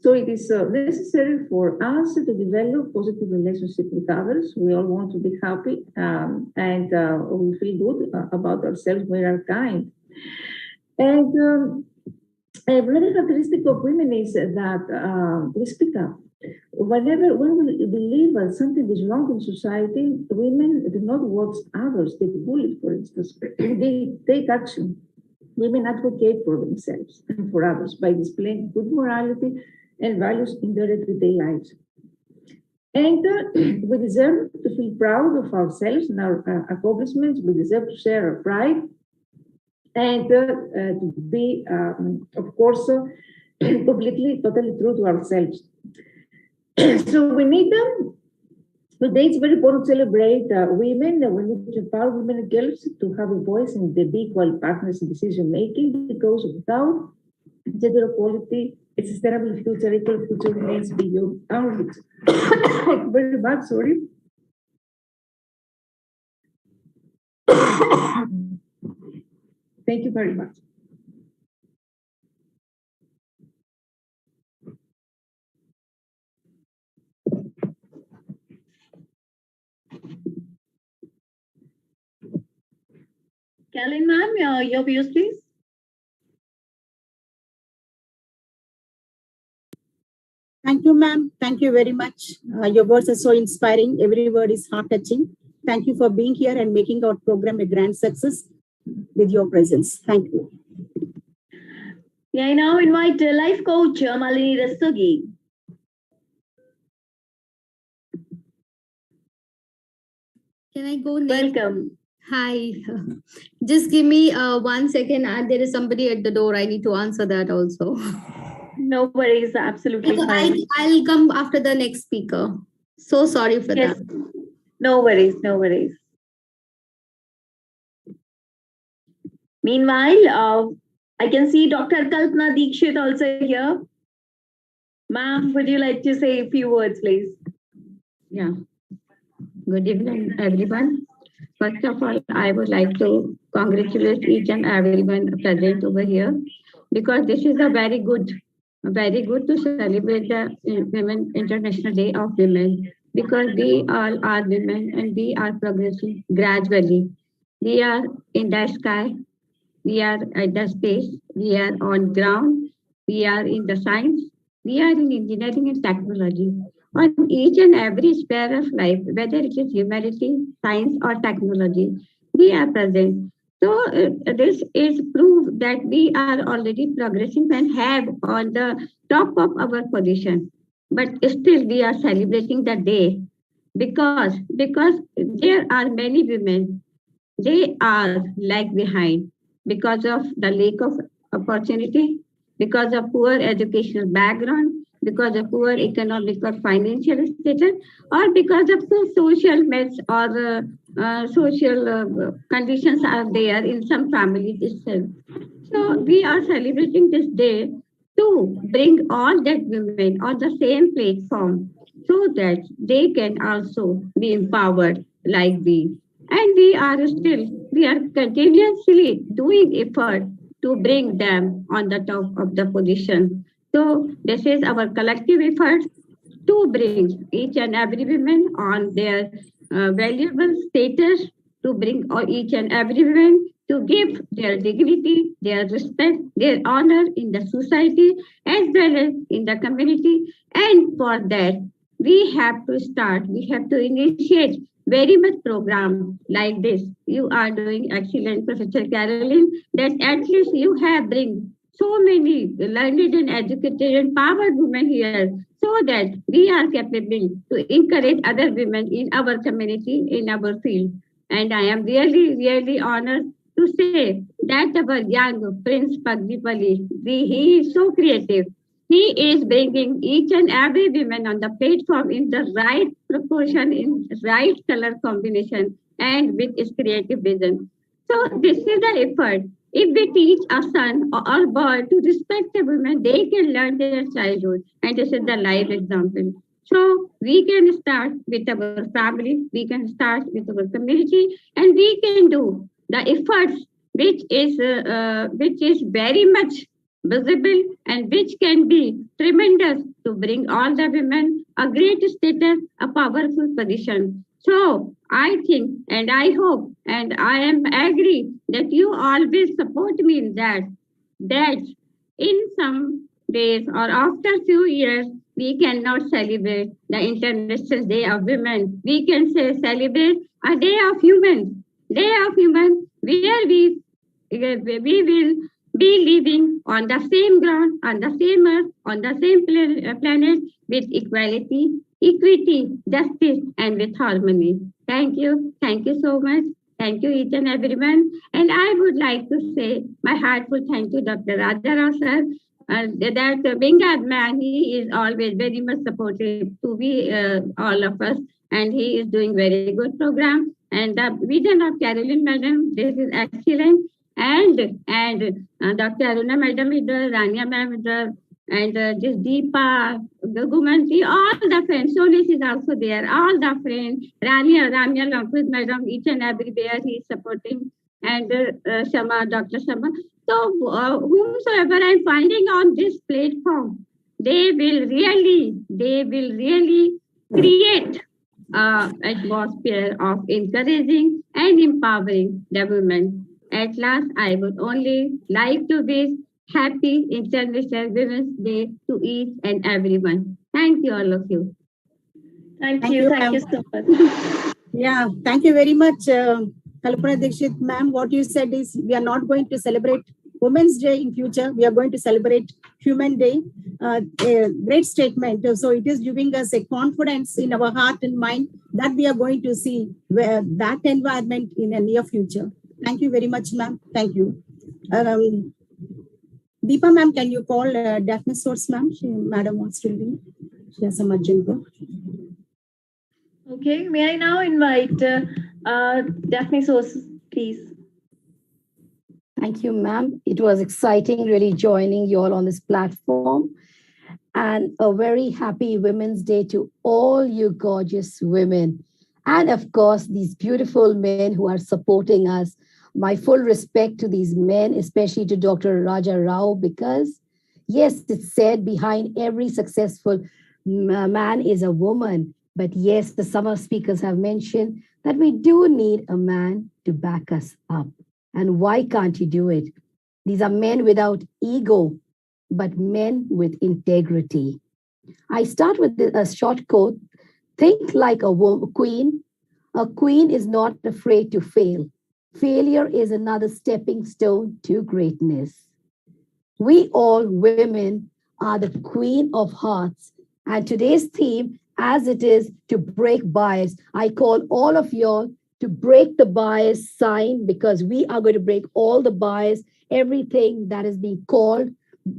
Speaker 14: So it is necessary for us to develop positive relationship with others. We all want to be happy, and we feel good about ourselves. We are kind. And another characteristic of women is that we speak up. When we believe that something is wrong in society, women do not watch others get bullied, for instance. They take action. Women advocate for themselves and for others by displaying good morality and values in their everyday lives. And we deserve to feel proud of ourselves and our accomplishments. We deserve to share our pride and to be, of course, completely, totally true to ourselves. So we need them. Today it's very important to celebrate women. We need to empower women and girls to have a voice and be equal partners in decision making, because without gender equality, a sustainable future, equal future remains beyond our reach. Very bad, sorry. Thank you very much.
Speaker 1: Caroline, ma'am, your views, please.
Speaker 3: Thank you, ma'am. Thank you very much. Your words are so inspiring. Every word is heart-touching. Thank you for being here and making our program a grand success with your presence. Thank you.
Speaker 1: Yeah, I now invite life coach Malini Rastogi.
Speaker 15: Can I go next?
Speaker 1: Welcome.
Speaker 15: Hi. Just give me 1 second. There is somebody at the door. I need to answer that also.
Speaker 1: No worries. Absolutely fine.
Speaker 15: I'll come after the next speaker. So sorry for that.
Speaker 1: No worries. No worries. Meanwhile, I can see Dr. Kalpana Dikshit also here. Ma'am, would you like to say a few words, please?
Speaker 16: Yeah. Good evening, everyone. First of all, I would like to congratulate each and everyone present over here, because this is a very good to celebrate the Women International Day of Women, because we all are women and we are progressing gradually. We are in the sky, we are at the space, we are on ground, we are in the science, we are in engineering and technology. On each and every sphere of life, whether it is humanity, science, or technology, we are present. So this is proof that we are already progressing and have on the top of our position. But still we are celebrating the day because there are many women, they are lag behind because of the lack of opportunity, because of poor educational background, because of poor economic or financial status, or because of some social mess or social conditions are there in some families itself. So we are celebrating this day to bring all that women on the same platform so that they can also be empowered like we. And we are continuously doing effort to bring them on the top of the position. So this is our collective effort to bring each and every woman on their valuable status, to bring each and every woman to give their dignity, their respect, their honor in the society as well as in the community. And for that, we have to initiate very much program like this. You are doing excellent, Professor Caroline, that at least you have bring so many learned and educated and powered women here so that we are capable to encourage other women in our community, in our field. And I am really, really honored to say that our young Prince Pagdipali, he is so creative. He is bringing each and every woman on the platform in the right proportion, in right color combination, and with his creative vision. So this is the effort. If we teach a son or boy to respect a woman, they can learn their childhood. And this is the life example. So we can start with our family, we can start with our community, and we can do the efforts which is very much visible and which can be tremendous to bring all the women a great status, a powerful position. So I think and I hope and I am agree that you always support me in that in some days or after few years we cannot celebrate the International Day of Women. We can say celebrate a day of human, where we will be living on the same ground, on the same earth, on the same planet with equality, equity, justice, and with harmony. Thank you. Thank you so much. Thank you, each and everyone. And I would like to say my heartfelt thank you, Dr. Rajarao sir. That being a man, he is always very much supportive to be all of us, and he is doing very good program. And the vision of Caroline Madam, this is excellent. And Dr. Aruna Madam is there, Rania Ma'am is there, and this Deepa, the Gumanti, all the friends. Solis is also there, all the friends. Ramya Lampus Madam, each and everywhere he is supporting, and Shama, Dr. Shama. So whomsoever I'm finding on this platform, they will really create atmosphere of encouraging and empowering the women. At last, I would only like to wish happy International Women's Day to each and everyone. Thank you, all of you.
Speaker 1: Thank you so much.
Speaker 3: Yeah, thank you very much, Kalpana Dikshit ma'am. What you said is we are not going to celebrate Women's Day in future. We are going to celebrate Human Day. A great statement. So it is giving us a confidence in our heart and mind that we are going to see where that environment in a near future. Thank you very much, ma'am. Thank you. Deepa ma'am, can you call Daphne Source ma'am? Madam wants to leave. She has some urgent work.
Speaker 1: Okay, may I now invite Daphne Source, please.
Speaker 17: Thank you, ma'am. It was exciting really joining you all on this platform. And a very happy Women's Day to all you gorgeous women. And of course, these beautiful men who are supporting us. My full respect to these men, especially to Dr. Raja Rao, because yes, it's said behind every successful man is a woman. But yes, the summer speakers have mentioned that we do need a man to back us up. And why can't you do it? These are men without ego, but men with integrity. I start with a short quote. Think like a queen. A queen is not afraid to fail. Failure is another stepping stone to greatness. We all women are the queen of hearts. And today's theme, as it is to break bias, I call all of y'all to break the bias sign, because we are going to break all the bias, everything that is being called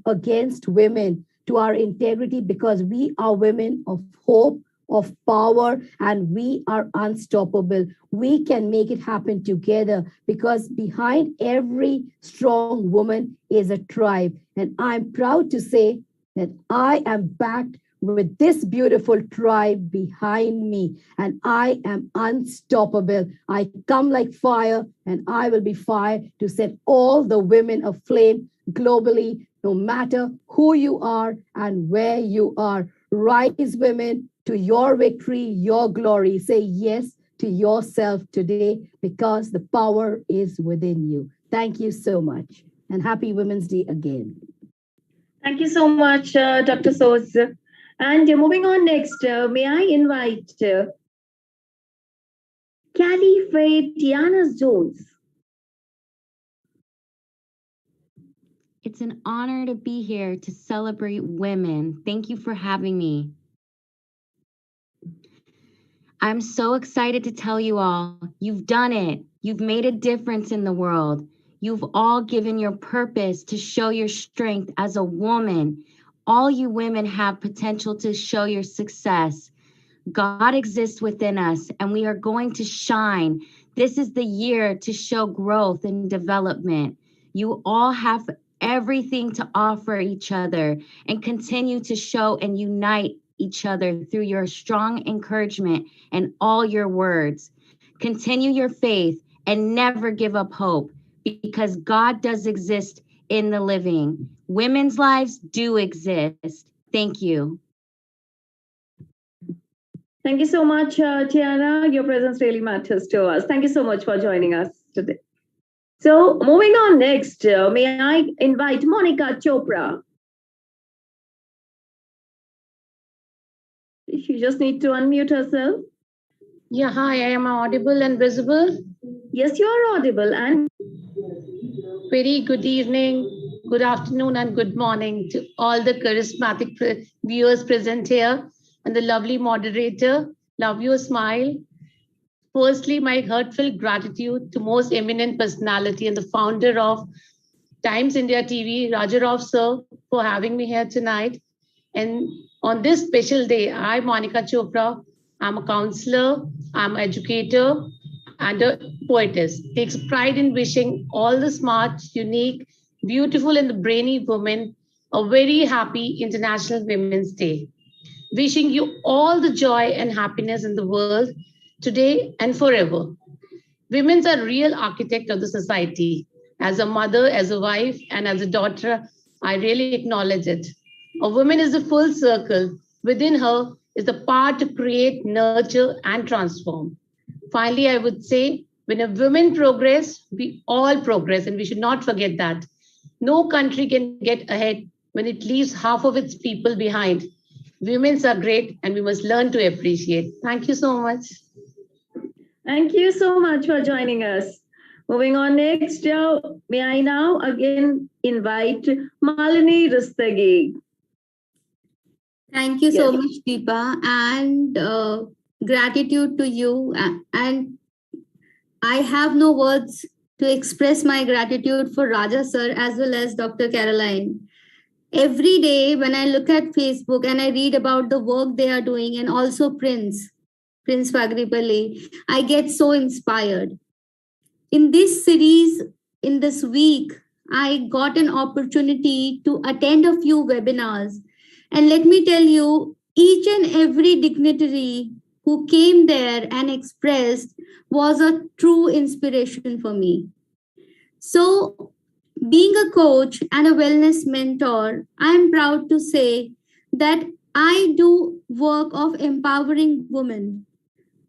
Speaker 17: against women, to our integrity, because we are women of hope, of power, and we are unstoppable. We can make it happen together, because behind every strong woman is a tribe. And I'm proud to say that I am backed with this beautiful tribe behind me, and I am unstoppable. I come like fire, and I will be fire to set all the women aflame globally, no matter who you are and where you are. Rise, women, to your victory, your glory. Say yes to yourself today, because the power is within you. Thank you so much, and happy Women's Day again.
Speaker 1: Thank you so much, Dr. Soz. And moving on next, may I invite Callie Faye Tiana Jones.
Speaker 18: It's an honor to be here to celebrate women. Thank you for having me. I'm so excited to tell you all, you've done it. You've made a difference in the world. You've all given your purpose to show your strength as a woman. All you women have potential to show your success. God exists within us, and we are going to shine. This is the year to show growth and development. You all have everything to offer each other and continue to show and unite each other through your strong encouragement and all your words. Continue your faith and never give up hope because God does exist in the living. Women's lives do exist. Thank you.
Speaker 1: Thank you so much, Tiara. Your presence really matters to us. Thank you so much for joining us today. So moving on next, may I invite Monica Chopra. She just needs to unmute herself.
Speaker 19: Yeah, hi, I am audible and visible?
Speaker 1: Yes, you are audible. And
Speaker 19: very good evening, good afternoon, and good morning to all the charismatic viewers present here and the lovely moderator. Love your smile. Firstly, my heartfelt gratitude to most eminent personality and the founder of Times India TV, Rajarao sir, for having me here tonight. And on this special day, I, Monica Chopra, I'm a counselor, I'm an educator, and a poetess. Takes pride in wishing all the smart, unique, beautiful, and the brainy women a very happy International Women's Day. Wishing you all the joy and happiness in the world today and forever. Women are real architect of the society. As a mother, as a wife, and as a daughter, I really acknowledge it. A woman is a full circle. Within her is the power to create, nurture, and transform. Finally, I would say, when a woman progress, we all progress, and we should not forget that. No country can get ahead when it leaves half of its people behind. Women are great, and we must learn to appreciate. Thank you so much.
Speaker 1: Thank you so much for joining us. Moving on next, may I now again invite Malini Rustagi.
Speaker 15: Thank you so much, Deepa, and gratitude to you. And I have no words to express my gratitude for Raja sir as well as Dr. Caroline. Every day when I look at Facebook and I read about the work they are doing, and also Prince Fagripalli, I get so inspired. In this series, in this week, I got an opportunity to attend a few webinars. And let me tell you, each and every dignitary who came there and expressed was a true inspiration for me. So, being a coach and a wellness mentor, I'm proud to say that I do work of empowering women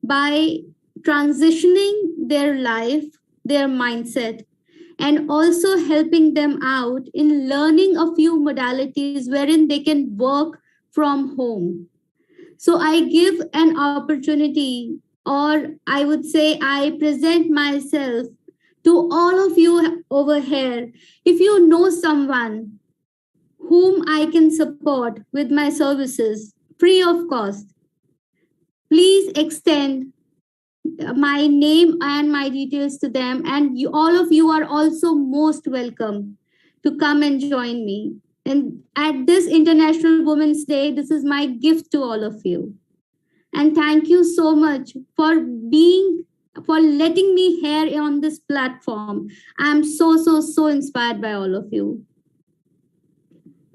Speaker 15: by transitioning their life, their mindset, and also helping them out in learning a few modalities wherein they can work from home. So I give an opportunity, or I would say I present myself to all of you over here. If you know someone whom I can support with my services free of cost, please extend my name and my details to them, and all of you are also most welcome to come and join me. And at this International Women's Day, this is my gift to all of you. And thank you so much for letting me here on this platform. I'm so inspired by all of you.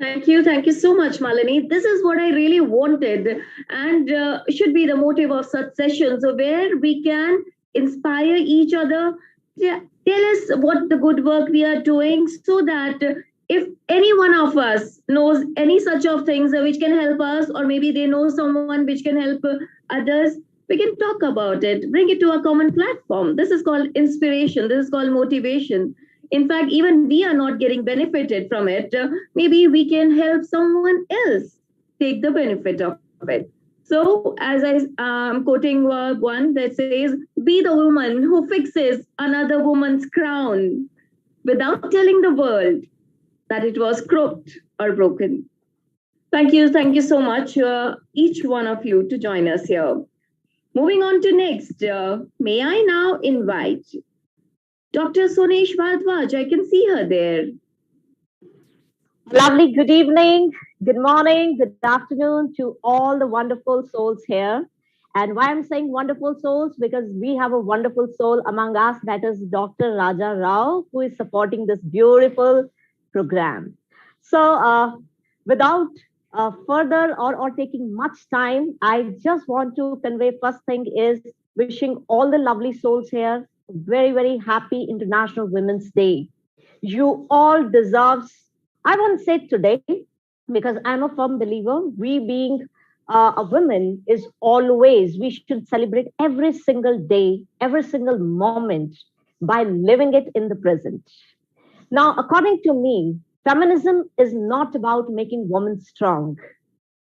Speaker 1: Thank you so much, Malini. This is what I really wanted, and should be the motive of such sessions, where we can inspire each other. Tell us what the good work we are doing, so that if any one of us knows any such of things which can help us, or maybe they know someone which can help others, we can talk about it, bring it to a common platform. This is called inspiration. This is called motivation. In fact, even we are not getting benefited from it. Maybe we can help someone else take the benefit of it. So, as I'm quoting one that says, be the woman who fixes another woman's crown without telling the world that it was crooked or broken. Thank you so much, each one of you, to join us here. Moving on to next, may I now invite Dr. Sonesh Bhardwaj. I can see her there.
Speaker 20: Lovely good evening, good morning, good afternoon to all the wonderful souls here.
Speaker 5: And why I'm saying wonderful souls? Because we have a wonderful soul among us, that is Dr. Raja Rao, who is supporting this beautiful program. So without further or taking much time, I just want to convey first thing is wishing all the lovely souls here a very, very happy International Women's Day. You all deserve, I won't say today, because I'm a firm believer, we being a woman is always, we should celebrate every single day, every single moment by living it in the present. Now, according to me, feminism is not about making women strong.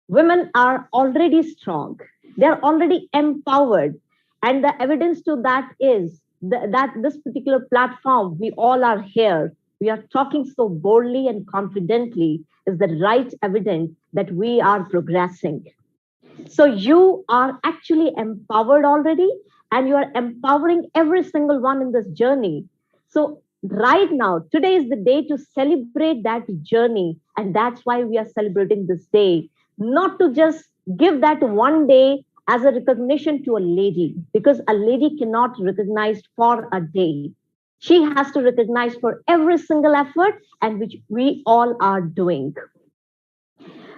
Speaker 5: Women are already strong. They're already empowered. And the evidence to that is that this particular platform, we all are here. We are talking so boldly and confidently is the right evidence that we are progressing. So you are actually empowered already, and you are empowering every single one in this journey. So right now, today is the day to celebrate that journey. And that's why we are celebrating this day, not to just give that one day as a recognition to a lady, because a lady cannot recognize for a day. She has to recognize for every single effort and which we all are doing.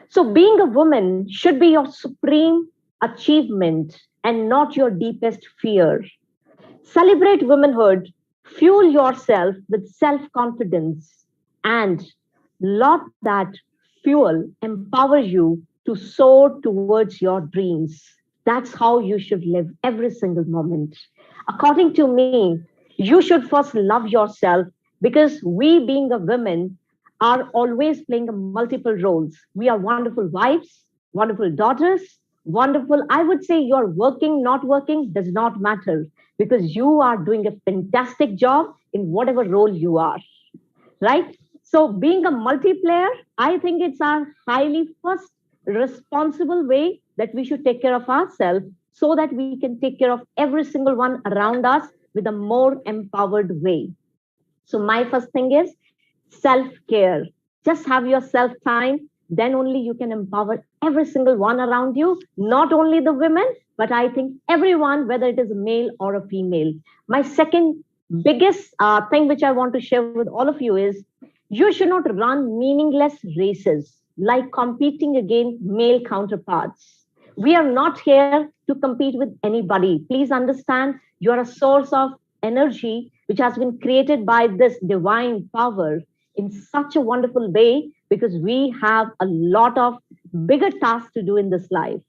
Speaker 5: So being a woman should be your supreme achievement and not your deepest fear. Celebrate womanhood, fuel yourself with self-confidence, and let that fuel empower you to soar towards your dreams. That's how you should live every single moment. According to me, you should first love yourself, because we being a woman are always playing multiple roles. We are wonderful wives, wonderful daughters, wonderful. I would say you're working, not working, does not matter, because you are doing a fantastic job in whatever role you are, right? So being a multiplayer, I think it's our highly first responsible way that we should take care of ourselves so that we can take care of every single one around us with a more empowered way. So my first thing is self-care. Just have your self-time, then only you can empower every single one around you, not only the women, but I think everyone, whether it is a male or a female. My second biggest thing which I want to share with all of you is you should not run meaningless races like competing against male counterparts. We are not here to compete with anybody. Please understand, you are a source of energy which has been created by this divine power in such a wonderful way, because we have a lot of bigger tasks to do in this life.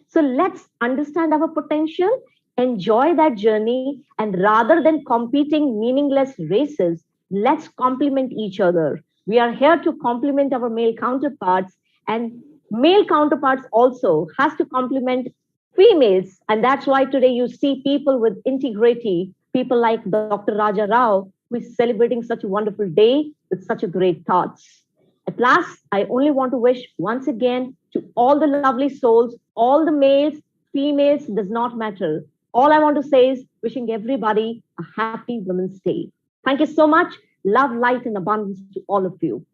Speaker 5: So let's understand our potential, enjoy that journey, and rather than competing meaningless races, let's complement each other. We are here to complement our male counterparts, and male counterparts also has to complement females. And that's why today you see people with integrity, people like Dr. Raja Rao, who is celebrating such a wonderful day with such a great thoughts. At last, I only want to wish once again to all the lovely souls, all the males, females, does not matter. All I want to say is wishing everybody a happy Women's Day. Thank you so much. Love, light, and abundance to all of you.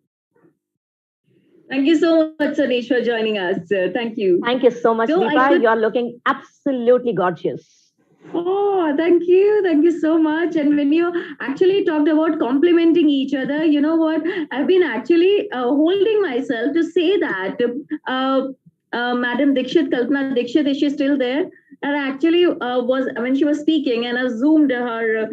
Speaker 1: Thank you so much, Sanish, for joining us. Thank you.
Speaker 5: Thank you so much,
Speaker 1: So
Speaker 5: Deepa. You are looking absolutely gorgeous.
Speaker 1: Oh, thank you. Thank you so much. And when you actually talked about complimenting each other, you know what? I've been actually holding myself to say that Madam Dixit, Kalpana Dixit, is she still there? And actually was, when she was speaking, and I zoomed her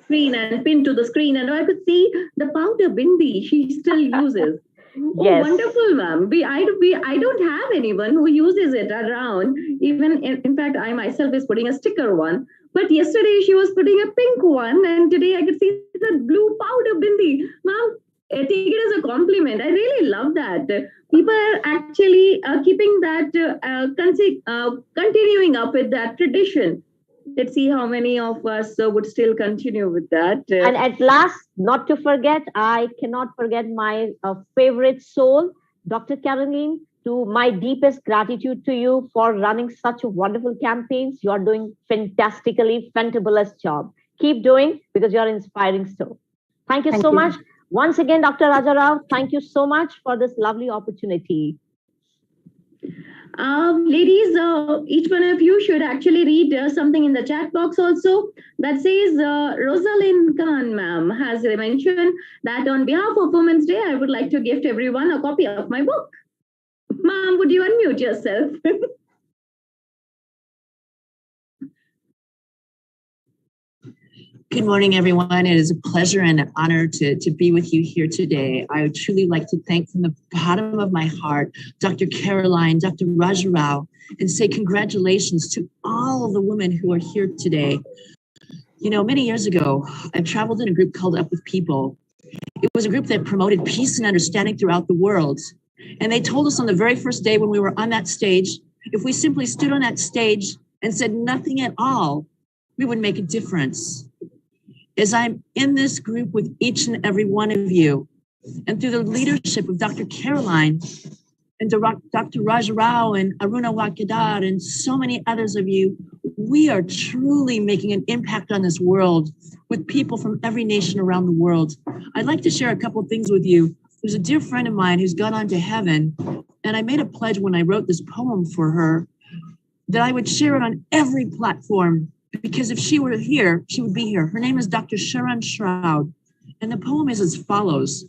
Speaker 1: screen and pinned to the screen, and I could see the powder bindi she still uses. Oh,
Speaker 5: Yes.
Speaker 1: wonderful, ma'am. I don't have anyone who uses it around. Even in fact, I myself is putting a sticker one. But yesterday she was putting a pink one, and today I could see the blue powder bindi. Ma'am, take it as a compliment. I really love that. People are actually keeping that, continuing up with that tradition. Let's see how many of us would still continue with that.
Speaker 5: And at last, not to forget, I cannot forget my favorite soul, Dr. Caroline, to my deepest gratitude to you for running such wonderful campaigns. You are doing fantastically fantabulous job. Keep doing, because you are inspiring so. Thank you so much. Once again, Dr. Raja Rao, thank you so much for this lovely opportunity.
Speaker 1: Ladies, each one of you should actually read something in the chat box also. That says Rosalind Khan, ma'am, has mentioned that on behalf of Women's Day, I would like to gift everyone a copy of my book. Ma'am, would you unmute yourself?
Speaker 20: Good morning, everyone. It is a pleasure and an honor to be with you here today. I would truly like to thank from the bottom of my heart, Dr. Caroline, Dr. Rajarao, and say congratulations to all of the women who are here today. You know, many years ago, I traveled in a group called Up With People. It was a group that promoted peace and understanding throughout the world. And they told us on the very first day when we were on that stage, if we simply stood on that stage and said nothing at all, we would make a difference. As I'm in this group with each and every one of you, and through the leadership of Dr. Caroline and Dr. Rajarao and Aruna Wakadar and so many others of you, we are truly making an impact on this world with people from every nation around the world. I'd like to share a couple of things with you. There's a dear friend of mine who's gone on to heaven, and I made a pledge when I wrote this poem for her that I would share it on every platform, because if she were here, she would be here. Her name is Dr. Sharon Shroud, and the poem is as follows.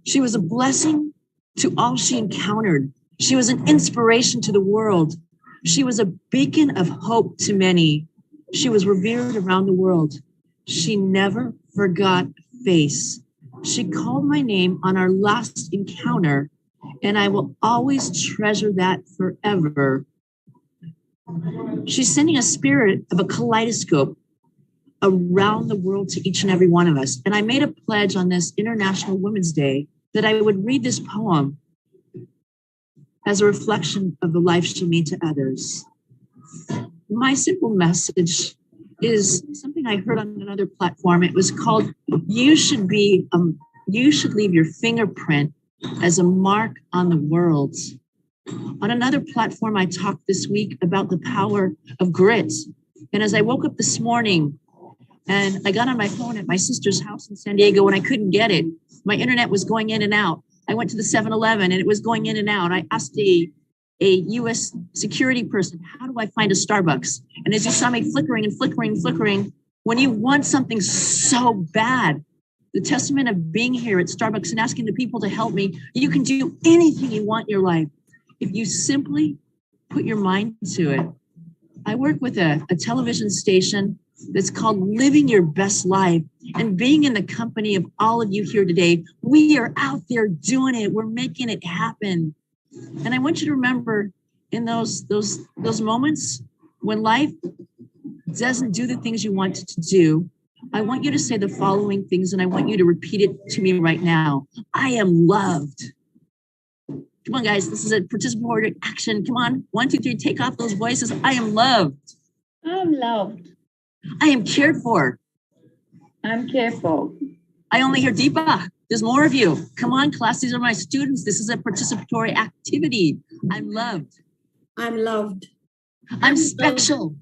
Speaker 20: She was a blessing to all she encountered. She was an inspiration to the world. She was a beacon of hope to many. She was revered around the world. She never forgot face. She called my name on our last encounter, and I will always treasure that forever. She's sending a spirit of a kaleidoscope around the world to each and every one of us. And I made a pledge on this International Women's Day that I would read this poem as a reflection of the life she'll mean to others. My simple message is something I heard on another platform. It was called, you should leave your fingerprint as a mark on the world. On another platform, I talked this week about the power of grit. And as I woke up this morning and I got on my phone at my sister's house in San Diego and I couldn't get it, my internet was going in and out. I went to the 7-Eleven and it was going in and out. I asked a US security person, how do I find a Starbucks? And as you saw me flickering and flickering and flickering, when you want something so bad, the testament of being here at Starbucks and asking the people to help me, you can do anything you want in your life if you simply put your mind to it. I work with a television station that's called Living Your Best Life. And being in the company of all of you here today, we are out there doing it. We're making it happen. And I want you to remember in those moments when life doesn't do the things you want it to do, I want you to say the following things, and I want you to repeat it to me right now. I am loved. Come on, guys, this is a participatory action. Come on, 1, 2, 3, take off those voices. I am loved.
Speaker 1: I'm loved.
Speaker 20: I am cared for.
Speaker 1: I'm cared for.
Speaker 20: I only hear Deepa. There's more of you. Come on, class, these are my students. This is a participatory activity. I'm loved.
Speaker 13: I'm loved.
Speaker 20: I'm special.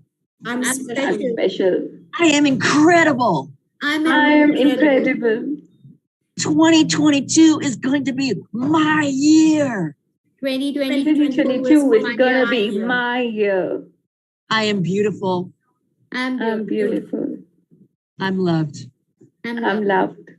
Speaker 13: I'm special.
Speaker 20: I am incredible.
Speaker 13: I
Speaker 1: am incredible.
Speaker 20: 2022 is going to be my year.
Speaker 1: 2022 is going to be my year.
Speaker 20: I am beautiful.
Speaker 1: I'm beautiful.
Speaker 20: I'm loved.
Speaker 1: I'm loved.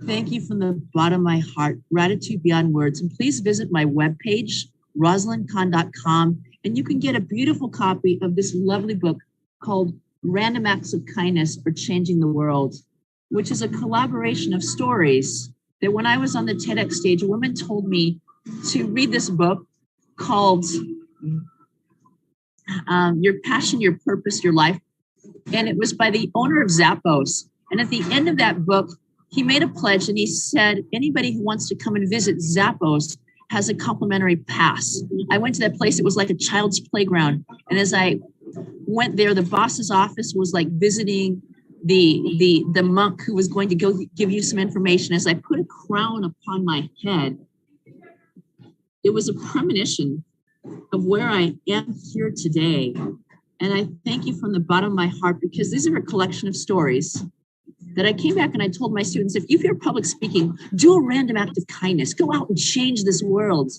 Speaker 20: Thank you from the bottom of my heart. Gratitude beyond words. And please visit my webpage, rosalindkhan.com, and you can get a beautiful copy of this lovely book called Random Acts of Kindness for Changing the World, which is a collaboration of stories that when I was on the TEDx stage, a woman told me to read this book called Your Passion, Your Purpose, Your Life. And it was by the owner of Zappos. And at the end of that book, he made a pledge and he said, anybody who wants to come and visit Zappos has a complimentary pass. I went to that place. It was like a child's playground. And as I went there, the boss's office was like visiting the monk who was going to go give you some information. As I put a crown upon my head, it was a premonition of where I am here today. And I thank you from the bottom of my heart, because these are a collection of stories that I came back and I told my students, if you fear public speaking, do a random act of kindness. Go out and change this world.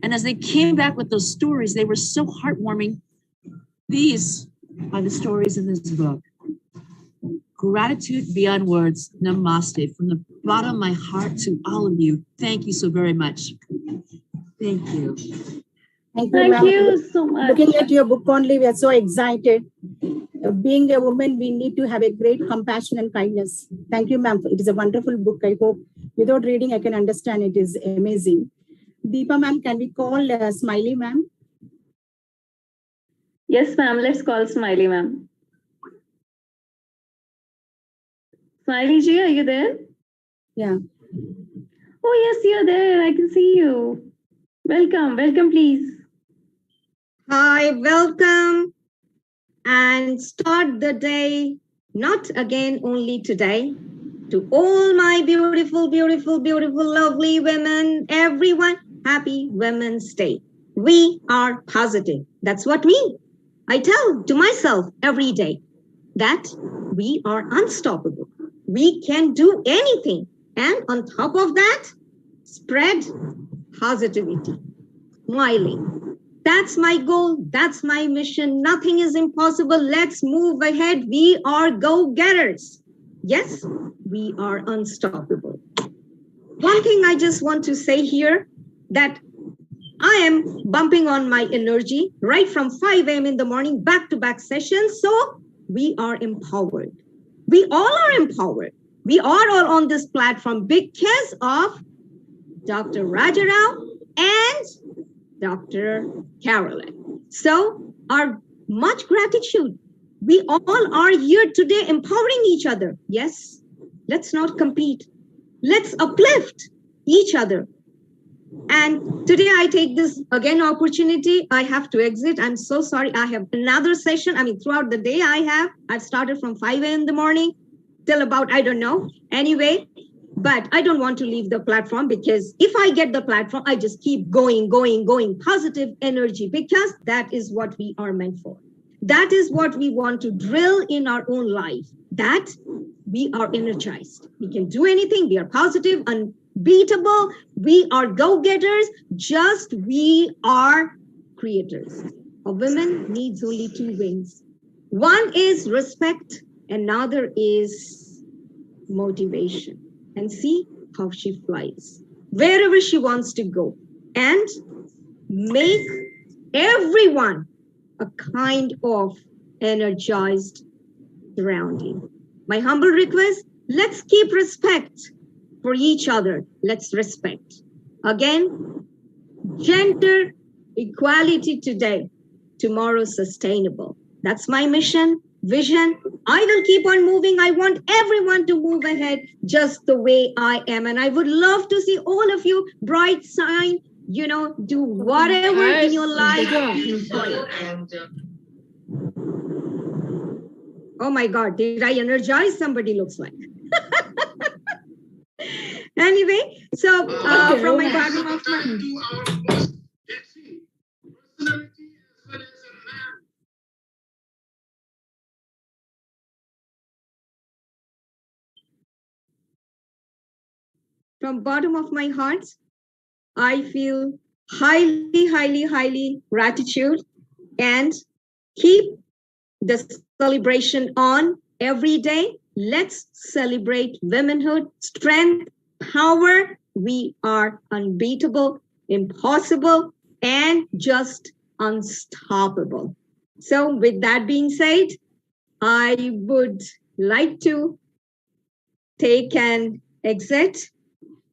Speaker 20: And as they came back with those stories, they were so heartwarming. These are the stories in this book. Gratitude beyond words. Namaste. From the bottom of my heart to all of you. Thank you so very much. Thank you.
Speaker 1: Thank you so much.
Speaker 3: Looking at your book only, we are so excited. Being a woman, we need to have a great compassion and kindness. Thank you, ma'am. It is a wonderful book. I hope without reading, I can understand it is amazing. Deepa, ma'am, can we call Smiley, ma'am?
Speaker 1: Yes, ma'am. Let's call Smiley, ma'am. Smiley ji, are you there?
Speaker 3: Yeah.
Speaker 1: Oh, yes, you're there. I can see you. Welcome. Welcome, please.
Speaker 21: Hi, welcome. And start the day, not again only today. To all my beautiful, beautiful, beautiful, lovely women, everyone, happy Women's Day. We are positive. That's what I tell to myself every day, that we are unstoppable. We can do anything. And on top of that, spread positivity, smiling. That's my goal. That's my mission. Nothing is impossible. Let's move ahead. We are go-getters. Yes, we are unstoppable. One thing I just want to say here, that I am bumping on my energy right from 5 a.m. in the morning, back-to-back sessions. So we are empowered. We all are empowered. We are all on this platform because of Dr. Rajarao and Dr. Caroline. So our much gratitude. We all are here today empowering each other. Yes, let's not compete. Let's uplift each other. And today I take this again opportunity. I have to exit. I'm so sorry. I have another session. Throughout the day I've started from 5 a.m. in the morning till about, I don't know. Anyway, but I don't want to leave the platform, because if I get the platform, I just keep going, positive energy, because that is what we are meant for. That is what we want to drill in our own life, that we are energized. We can do anything. We are positive, unbeatable. We are go-getters. Just we are creators. A woman needs only 2 wings. One is respect, another is motivation. And see how she flies wherever she wants to go, and make everyone a kind of energized surrounding. My humble request, let's keep respect for each other. Let's respect. Again, gender equality today, tomorrow sustainable. That's my mission, vision. I will keep on moving. I want everyone to move ahead just the way I am. And I would love to see all of you bright sign, do whatever in your life. Oh my God, did I energize? Somebody looks like. Anyway, so from my bottom of my... From bottom of my heart, I feel highly gratitude, and keep the celebration on every day. Let's celebrate womanhood, strength, power. We are unbeatable, impossible, and just unstoppable. So with that being said, I would like to take an exit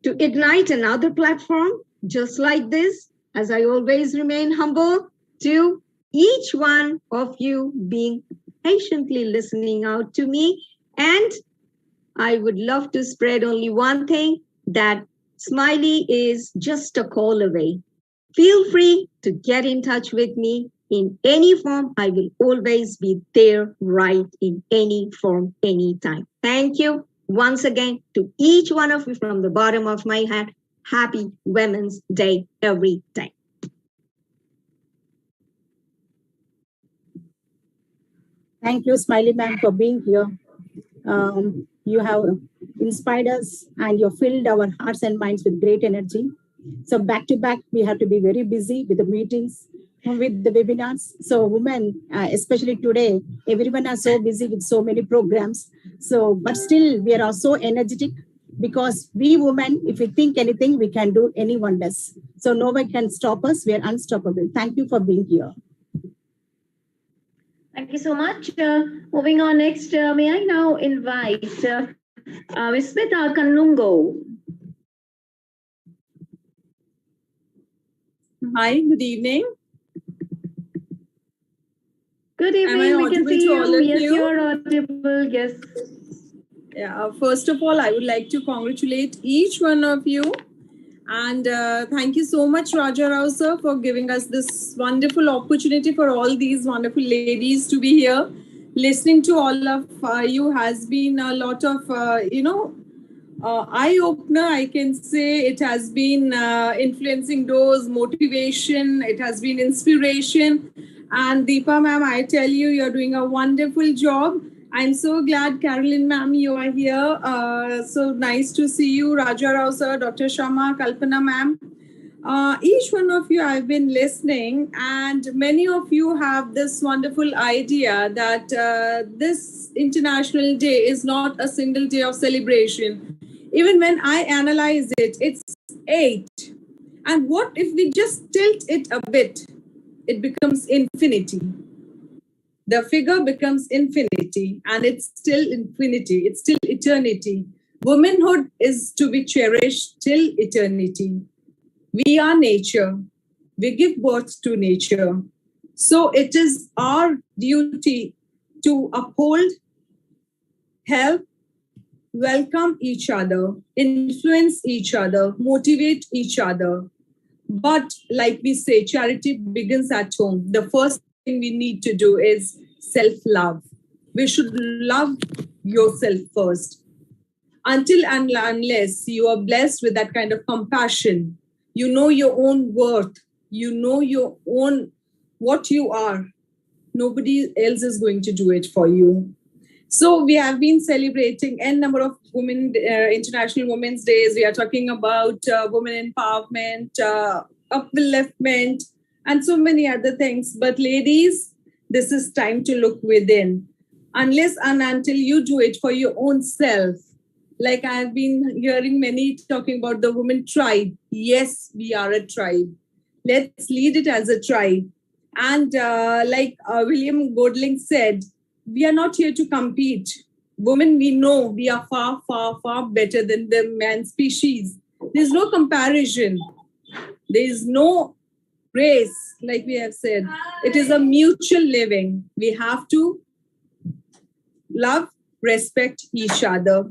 Speaker 21: to ignite another platform just like this, as I always remain humble to each one of you being patiently listening out to me. And I would love to spread only one thing, that Smiley is just a call away. Feel free to get in touch with me in any form. I will always be there, right, in any form, anytime. Thank you once again to each one of you from the bottom of my heart. Happy Women's Day every day.
Speaker 3: Thank you, Smiley ma'am, for being here. You have inspired us, and you filled our hearts and minds with great energy. So back to back, we have to be very busy with the meetings, with the webinars. So women, especially today, everyone are so busy with so many programs. So, but still we are also energetic because we women, if we think anything, we can do any wonders. So no one can stop us. We are unstoppable. Thank you for being here.
Speaker 1: Thank you so much. Moving on next, may I now invite Ms. Smita Kannungo.
Speaker 2: Hi, good evening.
Speaker 1: Good evening. We can see you. Yes, you are audible. Yes.
Speaker 2: Yeah. First of all, I would like to congratulate each one of you. And thank you so much, Raja Rao sir, for giving us this wonderful opportunity for all these wonderful ladies to be here. Listening to all of you has been a lot of, eye-opener. I can say it has been influencing doors, motivation, it has been inspiration. And Deepa ma'am, I tell you, you're doing a wonderful job. I'm so glad, Carolyn ma'am, you are here. So nice to see you, Raja Rao sir, Dr. Sharma, Kalpana ma'am. Each one of you, I've been listening, and many of you have this wonderful idea that this International Day is not a single day of celebration. Even when I analyze it, it's 8. And what if we just tilt it a bit? It becomes infinity. The figure becomes infinity, and it's still infinity. It's still eternity. Womanhood is to be cherished till eternity. We are nature. We give birth to nature. So it is our duty to uphold, help, welcome each other, influence each other, motivate each other. But like we say, charity begins at home. The first thing we need to do is self-love. We should love yourself first. Until and unless you are blessed with that kind of compassion, you know your own worth, you know your own, what you are, nobody else is going to do it for you. So we have been celebrating n number of International Women's Days. We are talking about women empowerment, upliftment, and so many other things. But ladies, this is time to look within. Unless and until you do it for your own self, like I've been hearing many talking about the women tribe. Yes, we are a tribe. Let's lead it as a tribe. And like William Godling said, we are not here to compete. Women, we know we are far, far, far better than the man species. There's no comparison. There is no race, like we have said. It is a mutual living. We have to love, respect each other.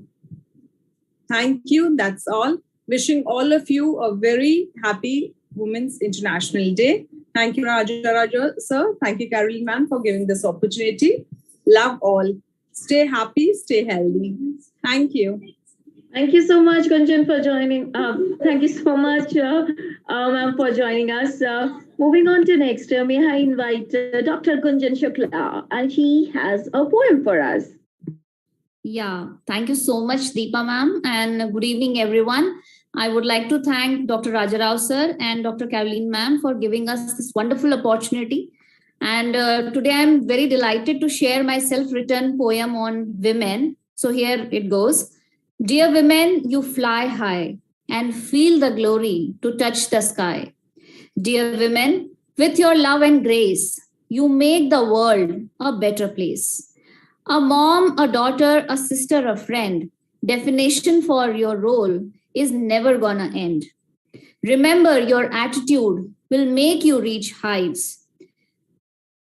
Speaker 2: Thank you. That's all. Wishing all of you a very happy Women's International Day. Thank you, Raja sir. Thank you, Carolyn ma'am, for giving this opportunity. Love all. Stay happy, stay healthy. Thank you.
Speaker 1: Thank you so much, Gunjan, for joining. Thank you so much, ma'am, for joining us. Moving on to next, may I invite Dr. Gunjan Shukla, and he has a poem for us.
Speaker 22: Yeah, thank you so much, Deepa ma'am, and good evening, everyone. I would like to thank Dr. Raja Rao sir and Dr. Caroline ma'am for giving us this wonderful opportunity. And today I'm very delighted to share my self-written poem on women. So here it goes. Dear women, you fly high and feel the glory to touch the sky. Dear women, with your love and grace, you make the world a better place. A mom, a daughter, a sister, a friend, definition for your role is never gonna end. Remember, your attitude will make you reach heights.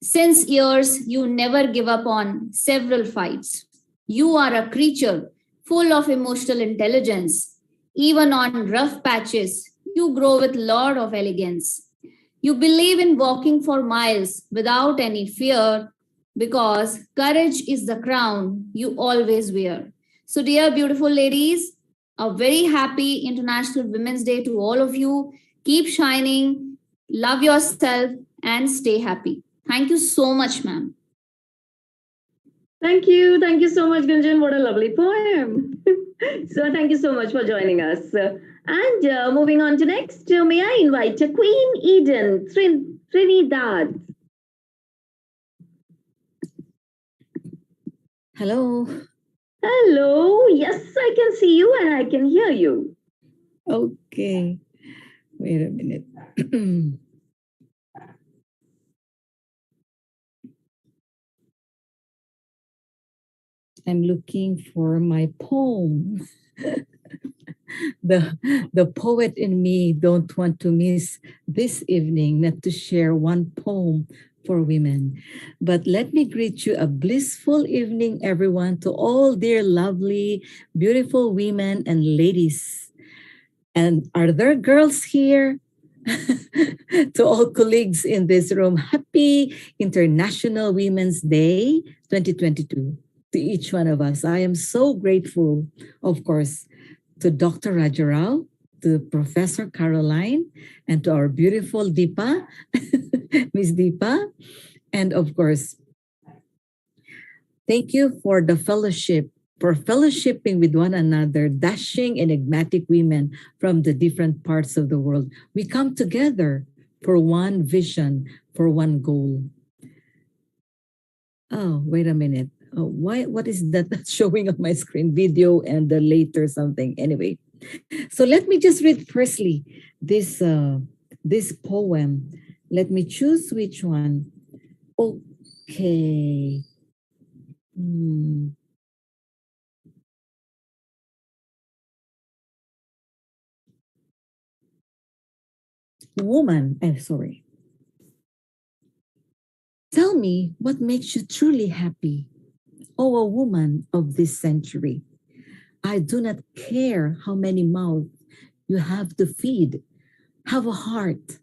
Speaker 22: Since years, you never give up on several fights. You are a creature full of emotional intelligence. Even on rough patches, you grow with a lot of elegance. You believe in walking for miles without any fear because courage is the crown you always wear. So, dear beautiful ladies, a very happy International Women's Day to all of you. Keep shining, love yourself, and stay happy. Thank you so much, ma'am.
Speaker 1: Thank you. Thank you so much, Gunjan. What a lovely poem. So thank you so much for joining us. And moving on to next, may I invite Queen Eden Trinidad.
Speaker 4: Hello.
Speaker 1: Hello. Yes, I can see you and I can hear you.
Speaker 4: Okay. Wait a minute. I'm looking for my poem. the poet in me don't want to miss this evening, not to share one poem for women. But let me greet you a blissful evening, everyone, to all dear, lovely, beautiful women and ladies. And are there girls here? To all colleagues in this room, happy International Women's Day 2022 to each one of us. I am so grateful, of course, to Dr. Rajarao, to Professor Caroline, and to our beautiful Deepa, Miss Deepa, and of course, thank you for the fellowship, for fellowshipping with one another, dashing, enigmatic women from the different parts of the world. We come together for one vision, for one goal. Oh, wait a minute. Oh, what is that that's showing on my screen? Video and the later something. Anyway, so let me just read firstly this this poem. Let me choose which one. Okay. Woman, I'm sorry. Tell me what makes you truly happy, oh, a woman of this century. I do not care how many mouths you have to feed. Have a heart.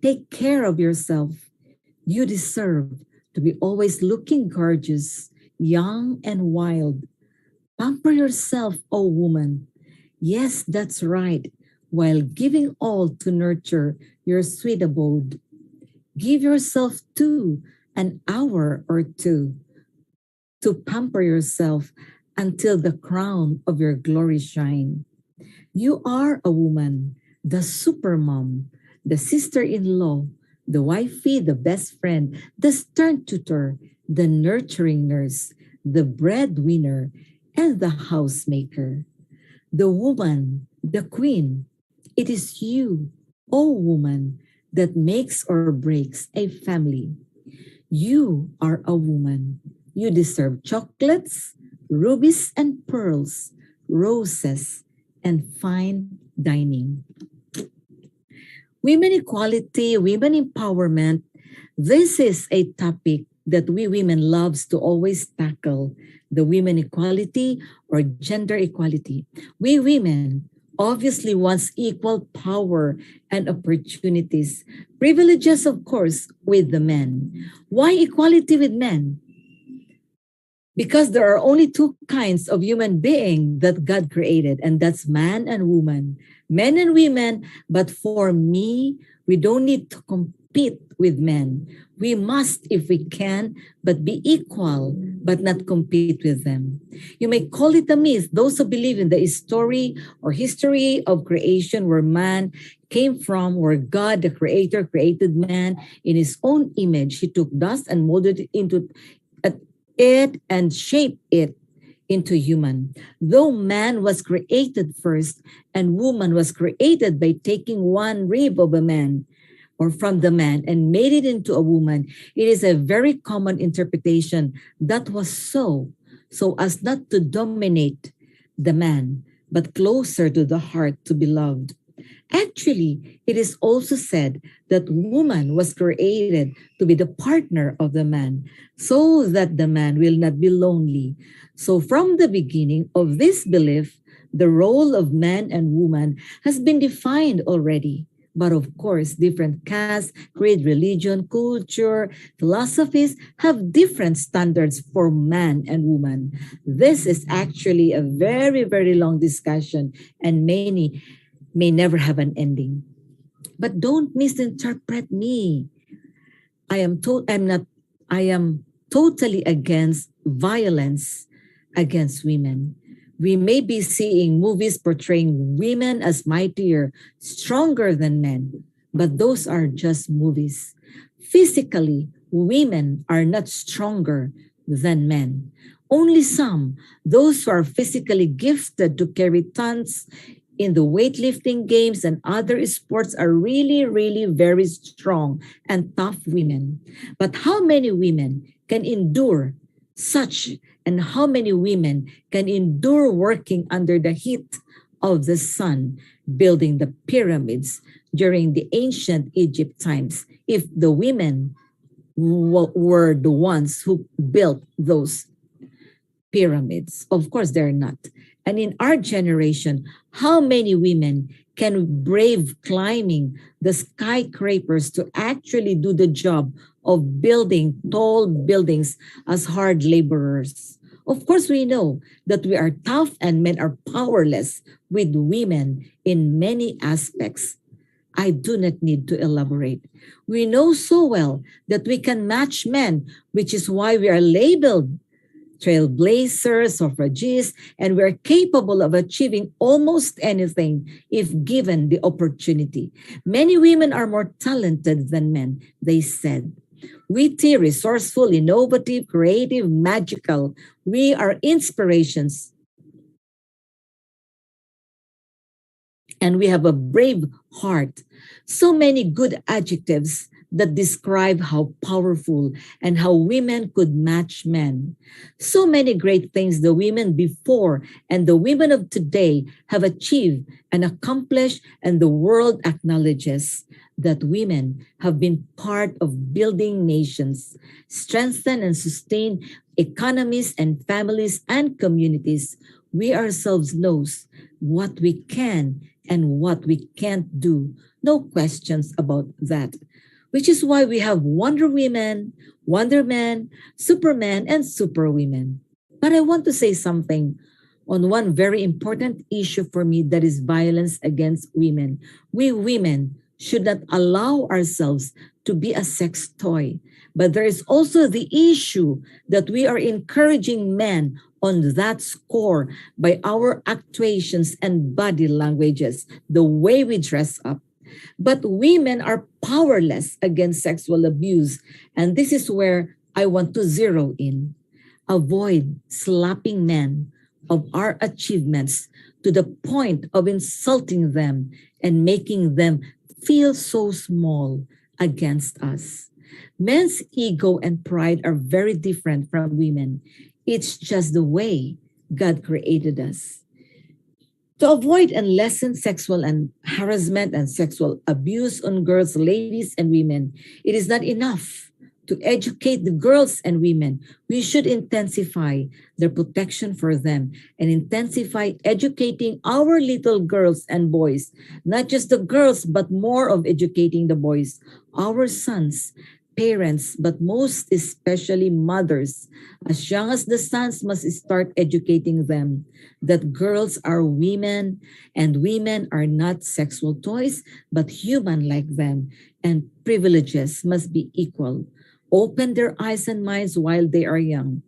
Speaker 4: Take care of yourself. You deserve to be always looking gorgeous, young and wild. Pamper yourself, oh woman. Yes, that's right, while giving all to nurture your sweet abode. Give yourself too an hour or two to pamper yourself until the crown of your glory shine. You are a woman, the super mom, the sister-in-law, the wifey, the best friend, the stern tutor, the nurturing nurse, the breadwinner, and the housemaker. The woman, the queen. It is you, oh woman, that makes or breaks a family. You are a woman. You deserve chocolates, rubies and pearls, roses, and fine dining. Women equality, women empowerment, this is a topic that we women loves to always tackle, the women equality or gender equality. We women obviously wants equal power and opportunities, privileges, of course, with the men. Why equality with men? Because there are only two kinds of human being that God created, and that's man and woman. Men and women, but for me, we don't need to compete with men. We must, if we can, but be equal, but not compete with them. You may call it a myth, those who believe in the story or history of creation where man came from, where God, the creator, created man in his own image. He took dust and molded it into it and shape it into human. Though man was created first and woman was created by taking one rib of a man or from the man and made it into a woman, it is a very common interpretation that was so as not to dominate the man, but closer to the heart to be loved. Actually, it is also said that woman was created to be the partner of the man so that the man will not be lonely. So from the beginning of this belief, the role of man and woman has been defined already. But of course, different castes, creed, religion, culture, philosophies have different standards for man and woman. This is actually a very, very long discussion, and many may never have an ending. But don't misinterpret me. I am totally against violence against women. We may be seeing movies portraying women as mightier, stronger than men, but those are just movies. Physically, women are not stronger than men. Only some, those who are physically gifted to carry tons in the weightlifting games and other sports, are really, really very strong and tough women. But how many women can endure such, and how many women can endure working under the heat of the sun, building the pyramids during the ancient Egypt times, if the women were the ones who built those pyramids? Of course, they're not. And in our generation, how many women can brave climbing the skyscrapers to actually do the job of building tall buildings as hard laborers? Of course, we know that we are tough and men are powerless with women in many aspects. I do not need to elaborate. We know so well that we can match men, which is why we are labeled trailblazers, suffragists, and we're capable of achieving almost anything if given the opportunity. Many women are more talented than men, they said. Witty, resourceful, innovative, creative, magical. We are inspirations. And we have a brave heart. So many good adjectives that describe how powerful and how women could match men. So many great things the women before and the women of today have achieved and accomplished, and the world acknowledges that women have been part of building nations, strengthen and sustain economies and families and communities. We ourselves knows what we can and what we can't do. No questions about that. Which is why we have Wonder Women, Wonder Men, Superman, and Superwomen. But I want to say something on one very important issue for me, that is violence against women. We women should not allow ourselves to be a sex toy. But there is also the issue that we are encouraging men on that score by our actuations and body languages, the way we dress up. But women are powerless against sexual abuse. And this is where I want to zero in. Avoid slapping men of our achievements to the point of insulting them and making them feel so small against us. Men's ego and pride are very different from women. It's just the way God created us. To avoid and lessen sexual and harassment and sexual abuse on girls, ladies, and women, it is not enough to educate the girls and women. We should intensify the protection for them and intensify educating our little girls and boys, not just the girls, but more of educating the boys, our sons, parents, but most especially mothers. As young as the sons must start educating them that girls are women and women are not sexual toys, but human like them, and privileges must be equal. Open their eyes and minds while they are young.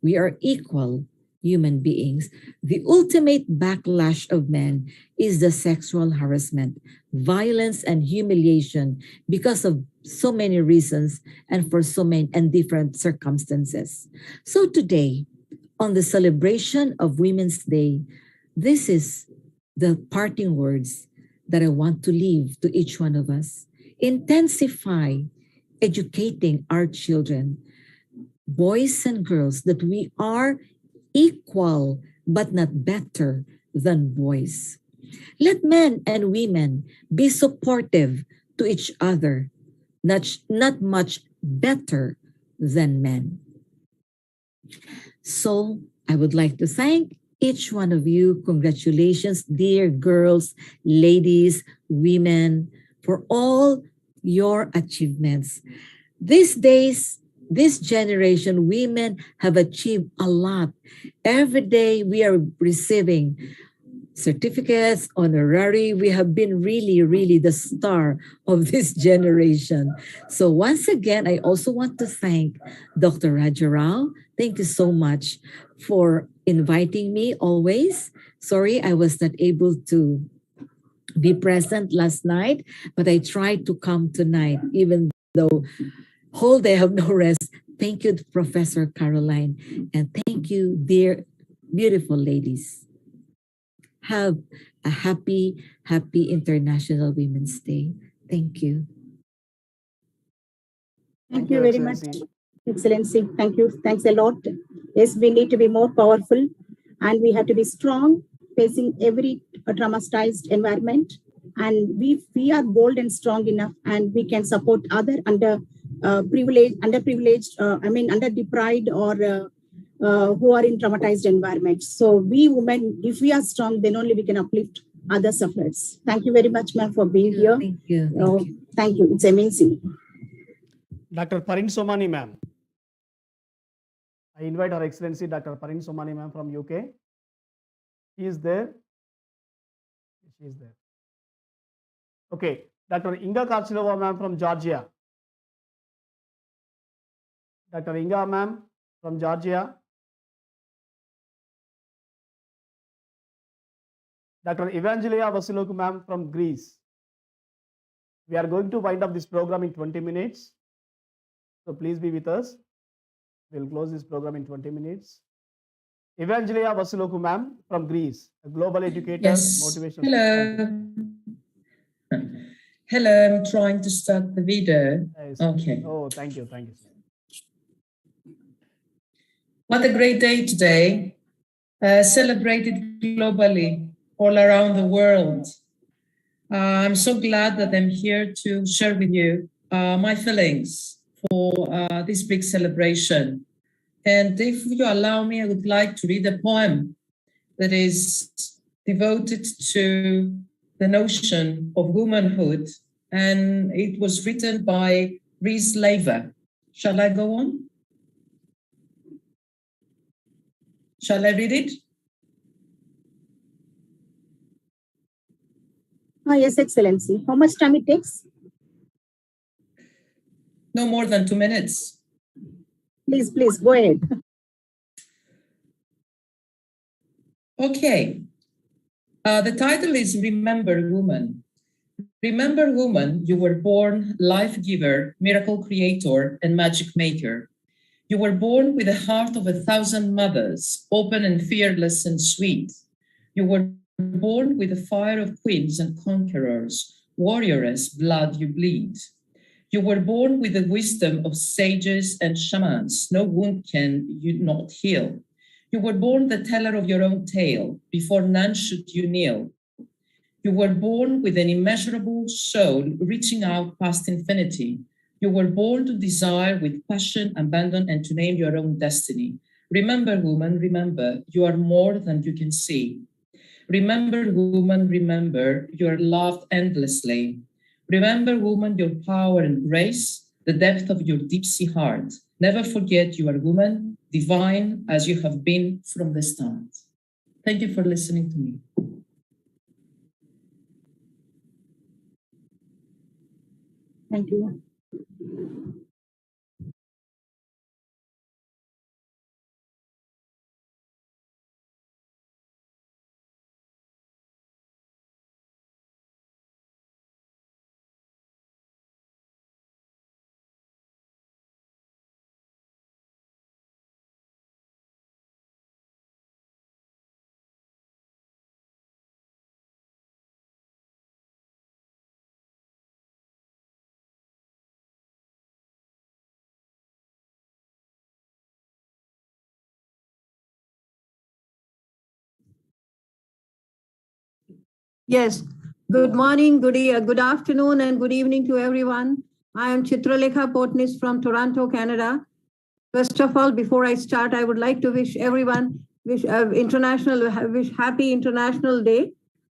Speaker 4: We are equal human beings. The ultimate backlash of men is the sexual harassment, violence, and humiliation because of so many reasons and for so many and different circumstances. So today, on the celebration of Women's Day, this is the parting words that I want to leave to each one of us. Intensify educating our children, boys and girls, that we are equal but not better than boys. Let men and women be supportive to each other, not much better than men. So I would like to thank each one of you. Congratulations, dear girls, ladies, women, for all your achievements. These days, this generation, women have achieved a lot. Every day we are receiving certificates, honorary. We have been really, really the star of this generation. So once again, I also want to thank Dr. Raja Rao. Thank you so much for inviting me always. Sorry, I was not able to be present last night, but I tried to come tonight, even though whole day of no rest. Thank you, Professor Caroline, and thank you, dear, beautiful ladies. Have a happy International Women's Day. Thank you.
Speaker 3: Thank you very much, Excellency. Thank you. Thanks a lot. Yes, we need to be more powerful and we have to be strong facing every traumatized environment. And we are bold and strong enough and we can support other underprivileged, underdeprived or who are in traumatized environments. So we women, if we are strong, then only we can uplift other sufferers. Thank you very much, ma'am, for being here.
Speaker 4: Thank you.
Speaker 3: Thank you. It's amazing.
Speaker 6: Dr. Parin Somani, ma'am. I invite Her Excellency Dr. Parin Somani, ma'am, from UK. He is there. She is there. Okay. Dr. Inga Karchilova, ma'am, from Georgia. Dr. Inga, ma'am, from Georgia. Dr. Evangelia Vasiloku, ma'am, from Greece. We are going to wind up this program in 20 minutes. So please be with us. We'll close this program in 20 minutes. Evangelia Vasiloku, ma'am, from Greece, a global educator, motivational.
Speaker 7: Hello. Hello, I'm trying to start the video.
Speaker 6: Yes.
Speaker 7: Okay.
Speaker 6: Oh, thank you. Thank you.
Speaker 7: What a great day today. Celebrated globally, all around the world. I'm so glad that I'm here to share with you my feelings for this big celebration. And if you allow me, I would like to read a poem that is devoted to the notion of womanhood. And it was written by Rhys Laver. Shall I go on? Shall I read it?
Speaker 3: Yes, Excellency. How much time it takes?
Speaker 7: No more than 2 minutes.
Speaker 3: Please, go ahead.
Speaker 7: Okay. The title is Remember Woman. Remember woman, you were born life giver, miracle creator, and magic maker. You were born with the heart of 1,000 mothers, open and fearless and sweet. You were born with the fire of queens and conquerors, warrioress, blood you bleed. You were born with the wisdom of sages and shamans, no wound can you not heal. You were born the teller of your own tale, before none should you kneel. You were born with an immeasurable soul reaching out past infinity. You were born to desire with passion, abandon, and to name your own destiny. Remember, woman, remember, you are more than you can see. Remember, woman, remember, you are loved endlessly. Remember, woman, your power and grace, the depth of your deep-sea heart. Never forget you are woman, divine as you have been from the start. Thank you for listening to me.
Speaker 3: Thank you.
Speaker 23: Yes. Good morning, good afternoon, and good evening to everyone. I am Chitralekha Potnis from Toronto, Canada. First of all, before I start, I would like to wish everyone happy International Day.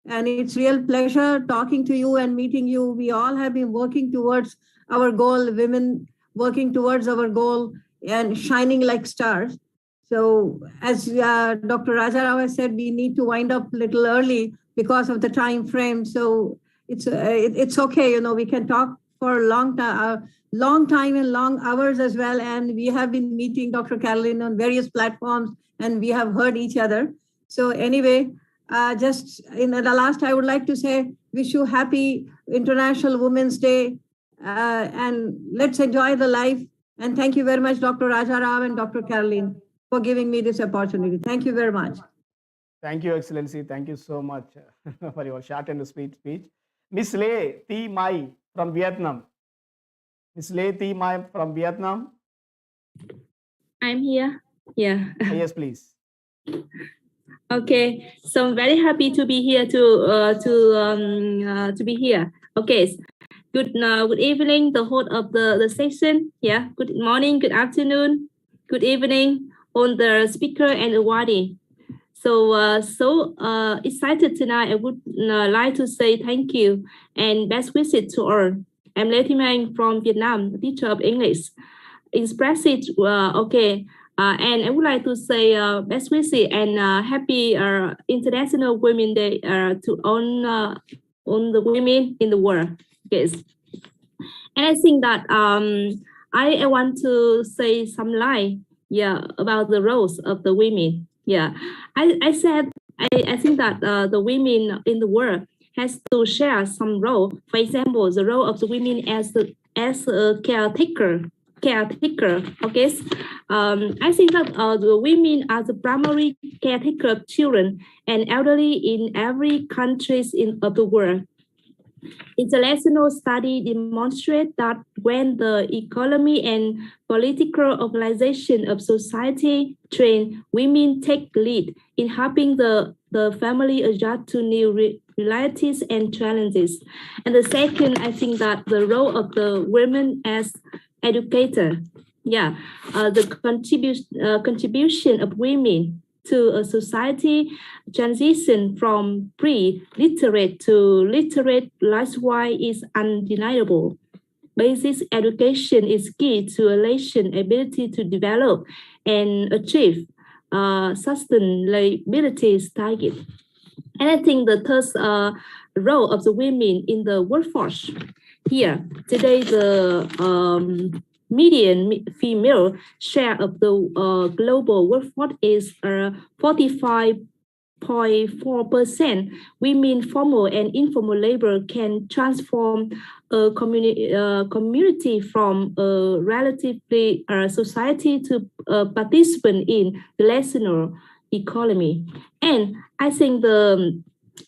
Speaker 23: And it's real pleasure talking to you and meeting you. We all have been working towards our goal, women working towards our goal and shining like stars. So as Dr. Rajarao has said, we need to wind up a little early because of the time frame. So it's okay, we can talk for a long time and long hours as well. And we have been meeting Dr. Caroline on various platforms, and we have heard each other. So anyway, just in the last, I would like to say, wish you happy International Women's Day, and let's enjoy the life. And thank you very much, Dr. Raja Rao and Dr. Caroline, for giving me this opportunity. Thank you very much.
Speaker 6: Thank you, Excellency. Thank you so much for your short and sweet speech. Miss Lê Thi Mai from Vietnam. Miss Lê Thi Mai from Vietnam.
Speaker 8: I'm here. Yeah.
Speaker 6: Yes, please.
Speaker 8: Okay. So I'm very happy to be here to be here. Okay. Good evening, the host of the session. Yeah. Good morning, good afternoon, good evening, all the speaker and awardee. So excited tonight. I would like to say thank you and best wishes to all. I'm Lê Thi Mai from Vietnam, teacher of English. Expressive, okay. And I would like to say best wishes and happy International Women's Day to all the women in the world. Yes. And I think that I want to say some line, about the roles of the women. Yeah, I think that the women in the world has to share some role. For example, the role of the women as a caretaker. Okay. I think that the women are the primary caretaker of children and elderly in every country of the world. International study demonstrate that when the economy and political organization of society train women take lead in helping the family adjust to new realities and challenges. And the second, I think that the role of the women as educator. Yeah, the contribution of women to a society transition from pre-literate to literate lifestyle is undeniable. Basic education is key to a nation's ability to develop and achieve sustainability targets. And I think the third role of the women in the workforce. Here, today the median female share of the global workforce is 45.4%. Women formal and informal labor can transform a community from a relatively society to a participant in the national economy. And I think the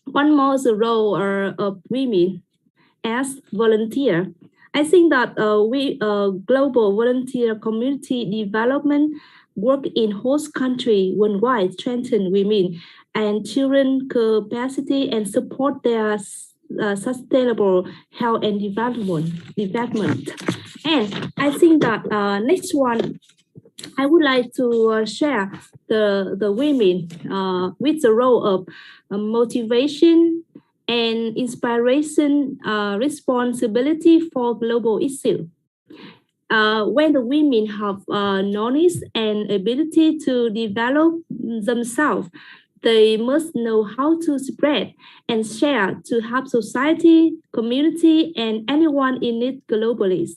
Speaker 8: one more the role of women as volunteer. I think that global volunteer community development work in host country worldwide strengthen women and children capacity and support their sustainable health and development. And I think that next one, I would like to share the women with the role of motivation and inspiration responsibility for global issue. When the women have knowledge and ability to develop themselves, they must know how to spread and share to help society, community, and anyone in need globally.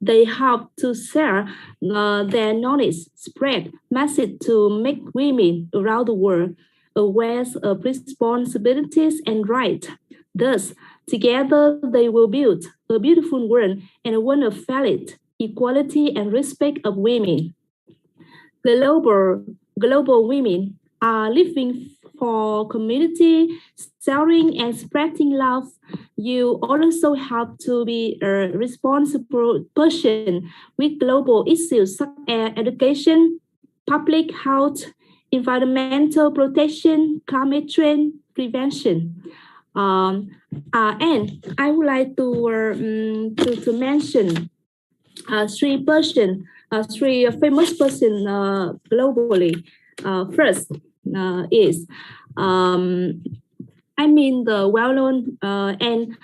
Speaker 8: They have to share their knowledge, spread message to make women around the world aware of responsibilities and rights. Thus, together they will build a beautiful world and one of valid equality and respect of women. Global women are living for community, sharing and spreading love. You also have to be a responsible person with global issues such as education, public health, environmental protection, climate change prevention. And I would like to mention three famous persons globally. First is the well-known and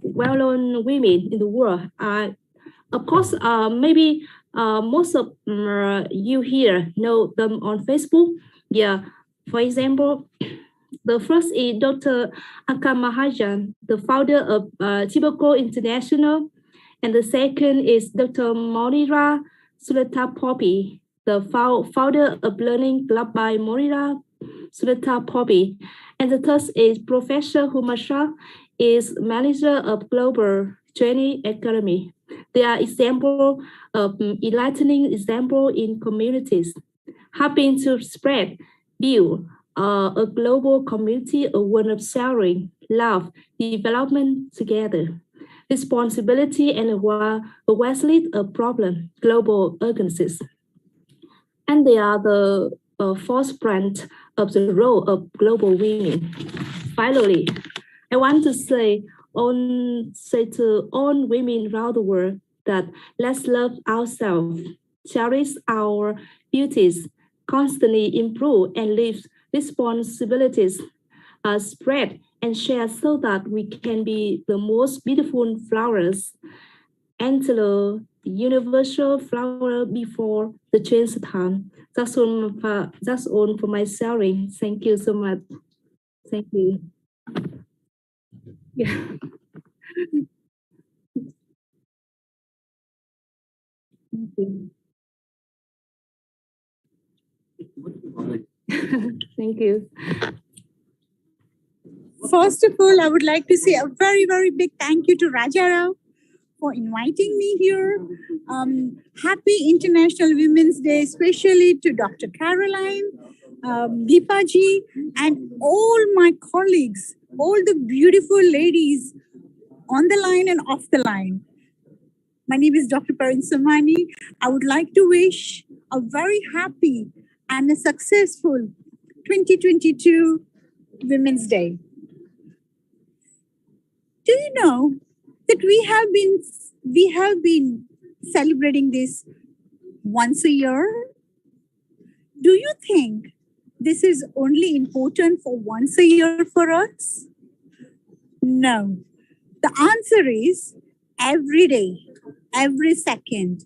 Speaker 8: well-known women in the world. Of course, maybe most of you here know them on Facebook. Yeah, for example, the first is Dr. Alka Mahajan, the founder of Tobacco International, And the second is Dr. Moira Sulatapopi, the founder of Learning Club by Moira Sulatapopi. And the third is Professor Humasha, is manager of Global Training Academy. They are example of enlightening example in communities, helping to spread, build a global community of one of sharing, love, development together. Responsibility and awareness of problem, global organisms. And they are the fourth branch of the role of global women. Finally, I want to say to all women around the world that let's love ourselves, cherish our beauties, constantly improve and live responsibilities, spread and share so that we can be the most beautiful flowers and the universal flower before the change time. That's all for my sharing. Thank you so much. Thank you. Yeah. Thank you. Thank you.
Speaker 9: First of all, I would like to say a very, very big thank you to Rajarao for inviting me here. Happy International Women's Day, especially to Dr. Caroline, Deepaji, and all my colleagues, all the beautiful ladies on the line and off the line. My name is Dr. Parin Samani. I would like to wish a very happy and a successful 2022 Women's Day. Do you know that we have been celebrating this once a year? Do you think this is only important for once a year for us? No. The answer is every day, every second,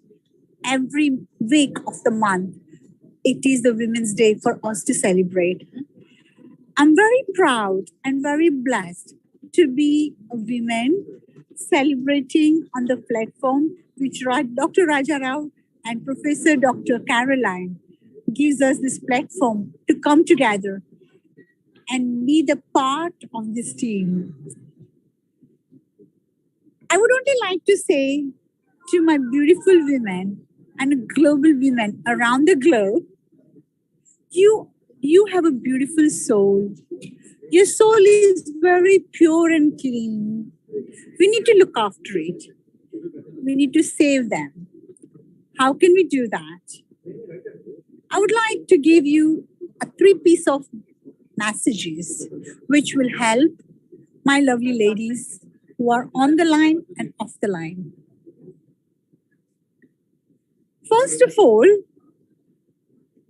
Speaker 9: every week of the month. It is the Women's Day for us to celebrate. I'm very proud and very blessed to be a woman celebrating on the platform which Dr. Raja Rao and Professor Dr. Caroline gives us this platform to come together and be the part of this team. I would only like to say to my beautiful women and global women around the globe, you have a beautiful soul. Your soul is very pure and clean. We need to look after it. We need to save them. How can we do that? I would like to give you a 3 piece of messages which will help my lovely ladies who are on the line and off the line. First of all,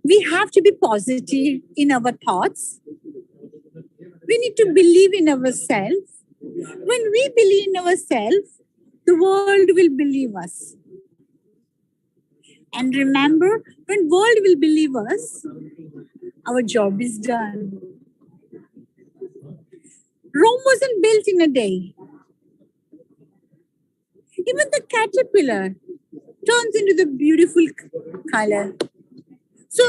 Speaker 9: we have to be positive in our thoughts. We need to believe in ourselves. When we believe in ourselves, the world will believe us. And remember, when world will believe us, our job is done. Rome wasn't built in a day. Even the caterpillar turns into the beautiful color. So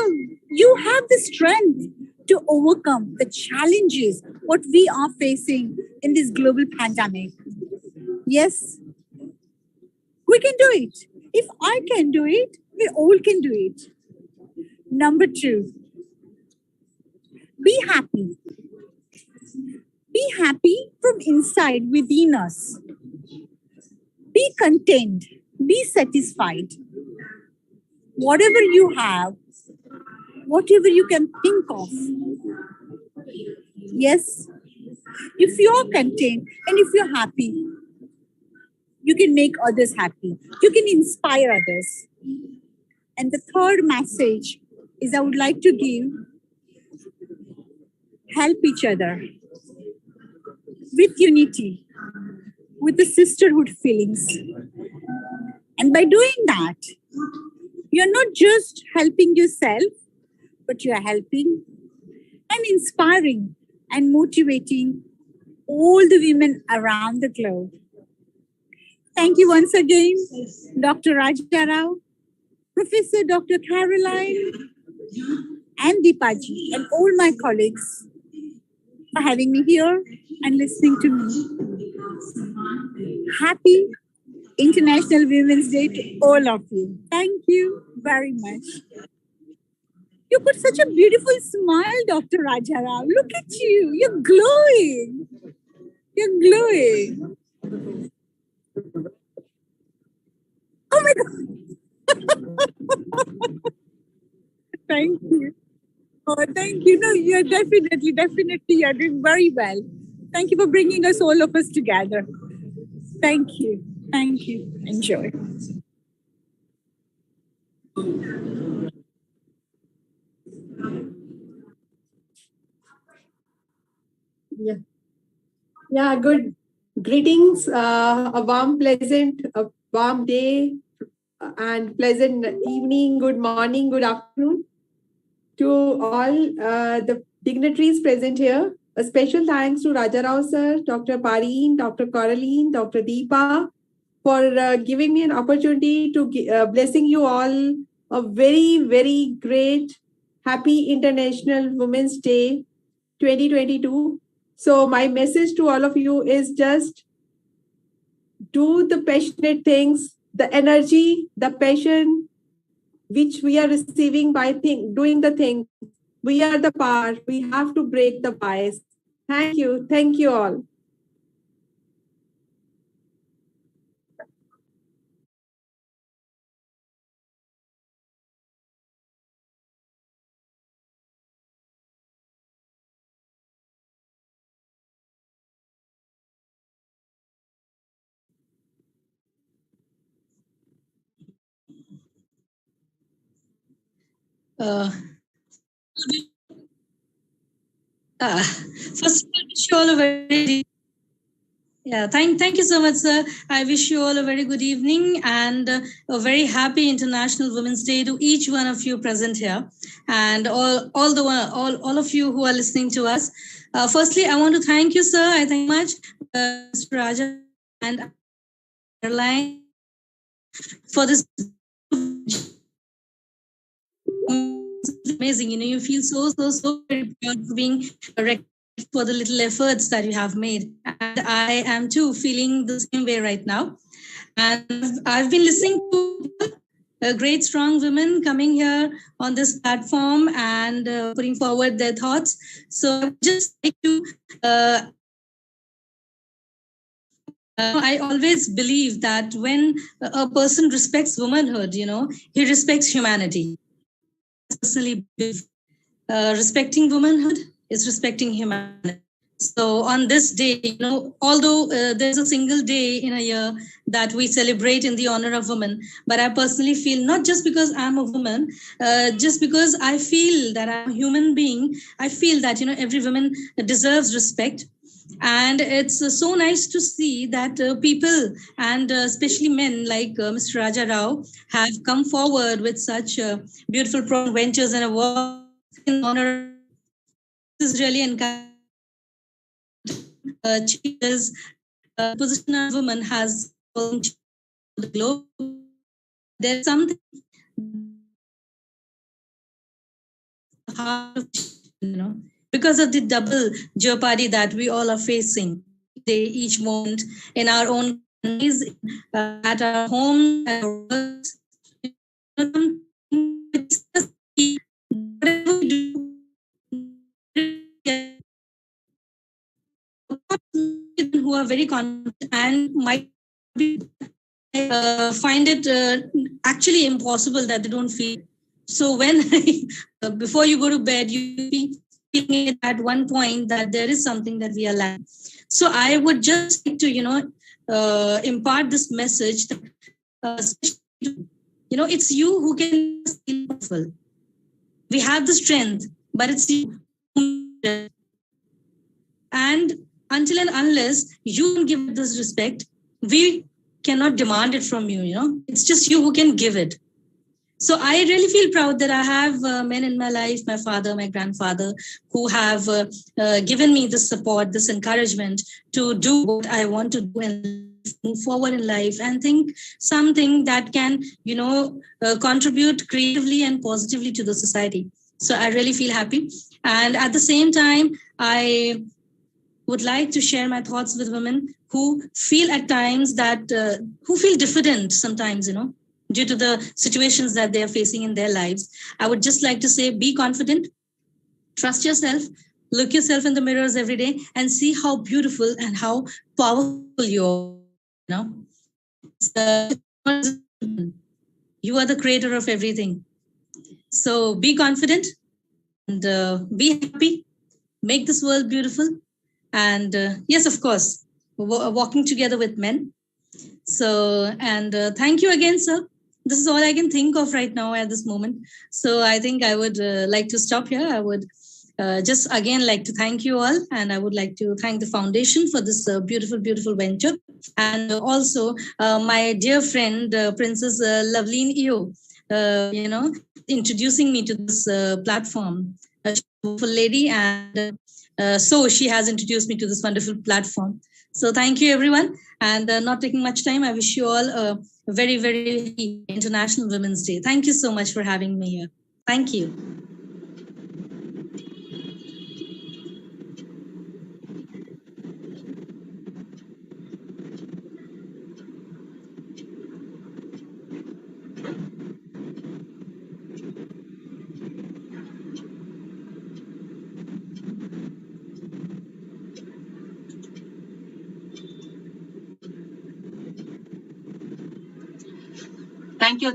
Speaker 9: you have the strength to overcome the challenges what we are facing in this global pandemic. Yes, we can do it. If I can do it, we all can do it. Number 2, be happy. Be happy from inside within us. Be content. Be satisfied. Whatever you have, whatever you can think of. Yes, if you're content and if you're happy, you can make others happy. You can inspire others. And the third message is I would like to give, help each other with unity, with the sisterhood feelings. And by doing that, you're not just helping yourself, but you're helping and inspiring and motivating all the women around the globe. Thank you once again, Dr. Raja Rao, Professor Dr. Caroline, and Deepaji, and all my colleagues for having me here and listening to me. Happy International Women's Day to all of you. Thank you very much. You put such a beautiful smile, Dr. Raja Rao. Look at you. You're glowing. You're glowing. Oh my God. Thank you. Oh, thank you. No, you're definitely you're doing very well. Thank you for bringing us all of us together. Thank you. Thank you. Enjoy.
Speaker 10: Yeah. Yeah, good. Greetings, a warm day, and pleasant evening, good morning, good afternoon to all the dignitaries present here. A special thanks to Raja Rao sir, Dr. Pareen, Dr. Caroline, Dr. Deepa for giving me an opportunity to blessing you all a very, very great, happy International Women's Day 2022. So my message to all of you is just do the passionate things, the energy, the passion which we are receiving by doing the thing. We are the power. We have to break the bias. Thank you. Thank you all.
Speaker 11: First of all, wish you all a very thank you so much, sir. I wish you all a very good evening and a very happy International Women's Day to each one of you present here, and all of you who are listening to us. Firstly, I want to thank you, sir. I thank you much, Mr. Raja and Caroline, for this. Amazing, you feel so very proud for being recognized for the little efforts that you have made, and I am too feeling the same way right now. And I've been listening to great strong women coming here on this platform and putting forward their thoughts. So I just like to I always believe that when a person respects womanhood, he respects humanity. Personally, respecting womanhood is respecting humanity. So on this day, although there's a single day in a year that we celebrate in the honor of women, but I personally feel not just because I'm a woman, just because I feel that I'm a human being, I feel that, every woman deserves respect. And it's so nice to see that people and especially men like Mr. Raja Rao have come forward with such beautiful ventures and awards in honor. This is really encouraging. Changes position of women has the globe. There's something because of the double jeopardy that we all are facing each moment in our own countries, at our home, at our works. Whatever we do, who are very confident and might be find it actually impossible that they don't feel. So when before you go to bed, you be feeling it at one point that there is something that we are lacking. So I would just like to impart this message that it's you who can feel powerful. We have the strength, but it's you. And until and unless you don't give this respect, we cannot demand it from you, It's just you who can give it. So I really feel proud that I have men in my life, my father, my grandfather, who have given me this support, this encouragement to do what I want to do in life. move forward in life, and think something that can, contribute creatively and positively to the society. So I really feel happy. And at the same time, I would like to share my thoughts with women who feel at times that, who feel diffident sometimes, due to the situations that they are facing in their lives. I would just like to say, be confident, trust yourself, look yourself in the mirrors every day and see how beautiful and how powerful you are. So, you are the creator of everything. So be confident and be happy, make this world beautiful. And yes, of course, walking together with men. So, and thank you again, sir. This is all I can think of right now at this moment. So I think I would like to stop here. I would just again like to thank you all. And I would like to thank the foundation for this beautiful, beautiful venture. And also my dear friend, Princess Loveleen Eo, introducing me to this platform. She's a wonderful lady. And so she has introduced me to this wonderful platform. So thank you, everyone. And not taking much time, I wish you all a very, very International Women's Day. Thank you so much for having me here. Thank you.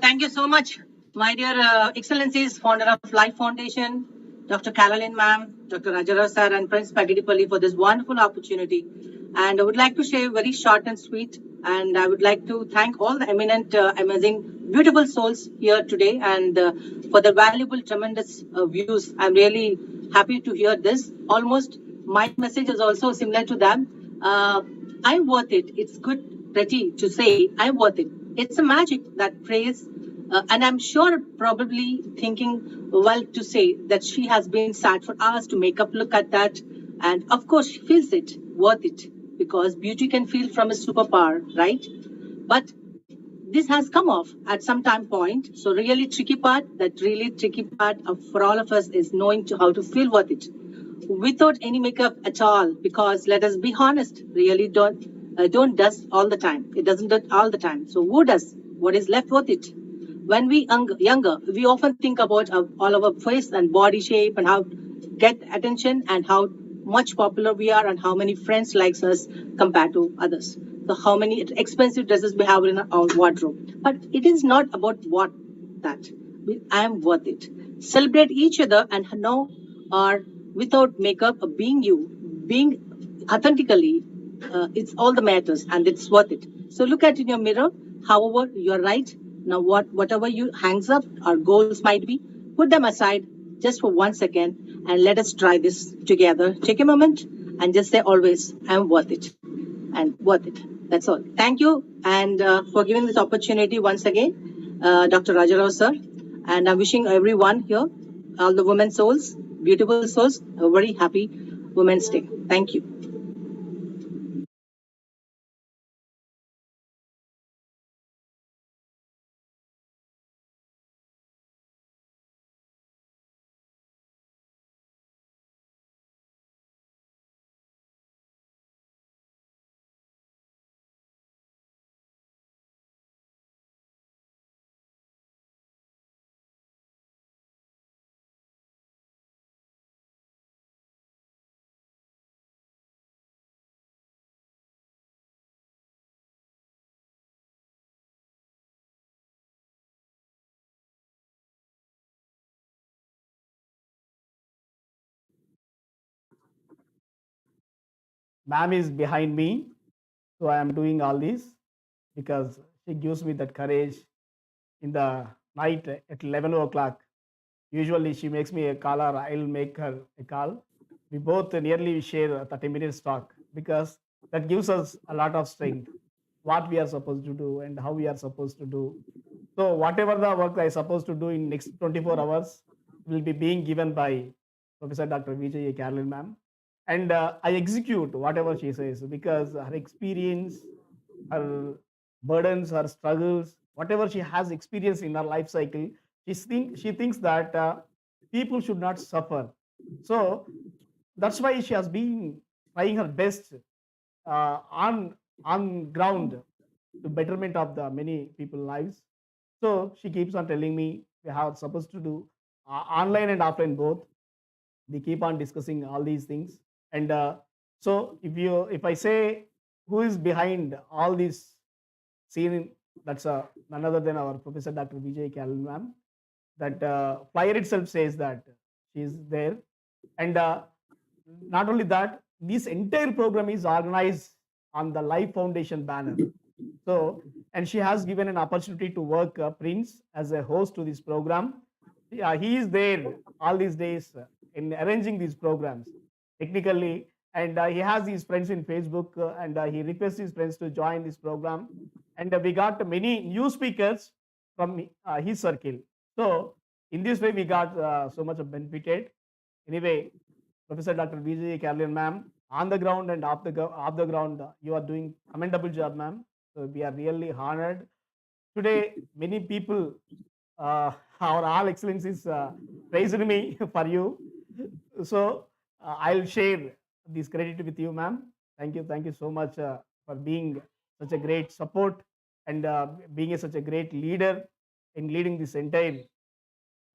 Speaker 12: Thank you so much, my dear Excellencies, founder of Life Foundation, Dr. Caroline Ma'am, Dr. Rajarao Sir, and Prince Pagidipalli for this wonderful opportunity. And I would like to share very short and sweet. And I would like to thank all the eminent, amazing, beautiful souls here today and for the valuable, tremendous views. I'm really happy to hear this. Almost my message is also similar to them. I'm worth it. It's good, pretty to say I'm worth it. It's a magic, that phrase. And I'm sure probably thinking well to say that she has been sad for hours to make up look at that. And of course, she feels it, worth it, because beauty can feel from a superpower, right? But this has come off at some time point. So really tricky part, that really tricky part for all of us is knowing how to feel worth it without any makeup at all. Because let us be honest, really don't does all the time. It doesn't do all the time. So who does? What is left worth it? When we younger, we often think about all our face and body shape and how get attention and how much popular we are and how many friends likes us compared to others. So how many expensive dresses we have in our wardrobe. But it is not about what that. I am worth it. Celebrate each other and know or without makeup, being you, being authentically, it's all the matters and it's worth it. So look at in your mirror. However, you're right. Now, whatever you hangs up or goals might be, put them aside just for 1 second and let us try this together. Take a moment and just say always, I'm worth it and worth it. That's all. Thank you and for giving this opportunity once again, Dr. Rajarao sir. And I'm wishing everyone here, all the women souls, beautiful souls, a very happy Women's Day. Thank you.
Speaker 6: Ma'am is behind me, so I am doing all this because she gives me that courage in the night at 11 o'clock. Usually she makes me a call or I'll make her a call. We both nearly share a 30 minutes talk because that gives us a lot of strength, what we are supposed to do and how we are supposed to do. So whatever the work I supposed to do in next 24 hours will be being given by Professor Dr. Vijay Carolyn ma'am. And I execute whatever she says because her experience, her burdens, her struggles, whatever she has experienced in her life cycle, she thinks that people should not suffer. So that's why she has been trying her best on ground to betterment of the many people lives. So she keeps on telling me we have supposed to do online and offline both. We keep on discussing all these things. And so if I say who is behind all these scene, that's none other than our Professor Dr. Vijay Kalin ma'am. That flyer itself says that she is there. And not only that, this entire program is organized on the Life Foundation banner. So, and she has given an opportunity to work Prince as a host to this program. He is there all these days in arranging these programs technically, and he has his friends in Facebook, and he requests his friends to join this program. And we got many new speakers from his circle. So, in this way, we got so much of benefited. Anyway, Professor Dr. Vijay Kalin ma'am, on the ground and off the ground, you are doing commendable job, ma'am. So we are really honored. Today, many people, our all excellencies praised me for you. So I'll share this credit with you, ma'am. Thank you so much for being such a great support and being such a great leader in leading this entire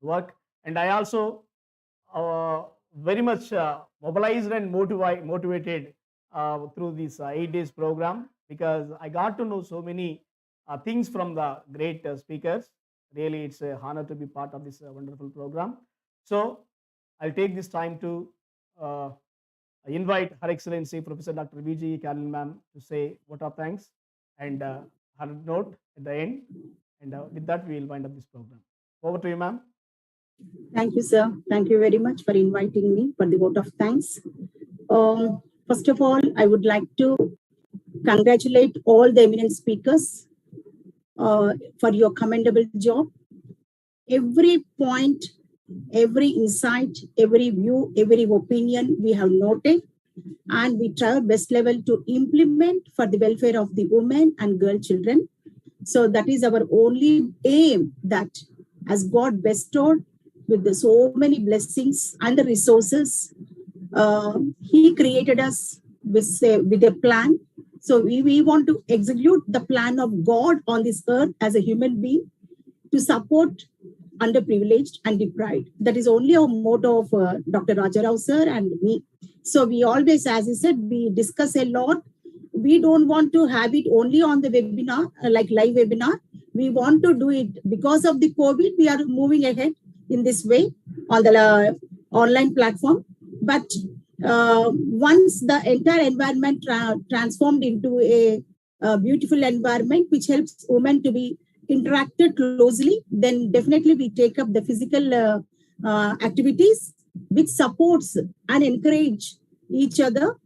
Speaker 6: work. And I also very much mobilized and motivated through this 8 days program, because I got to know so many things from the great speakers. Really, it's an honor to be part of this wonderful program. So I'll take this time to invite Her Excellency Professor Dr. Vijay Kalin ma'am to say vote of thanks and her note at the end. And with that, we will wind up this program. Over to you, ma'am.
Speaker 3: Thank you, sir. Thank you very much for inviting me for the vote of thanks. First of all, I would like to congratulate all the eminent speakers for your commendable job. Every point, every insight, every view, every opinion we have noted, and we try our best level to implement for the welfare of the women and girl children. So that is our only aim, that as God bestowed with so many blessings and the resources, He created us with a plan. So we want to execute the plan of God on this earth as a human being to support underprivileged and deprived. That is only our motto of Dr. Rajarao sir and me. So we always, as he said, we discuss a lot. We don't want to have it only on the webinar, like live webinar. We want to do it because of the COVID. We are moving ahead in this way on the online platform. But once the entire environment transformed into a beautiful environment which helps women to be interacted closely, then definitely we take up the physical activities which supports and encourage each other.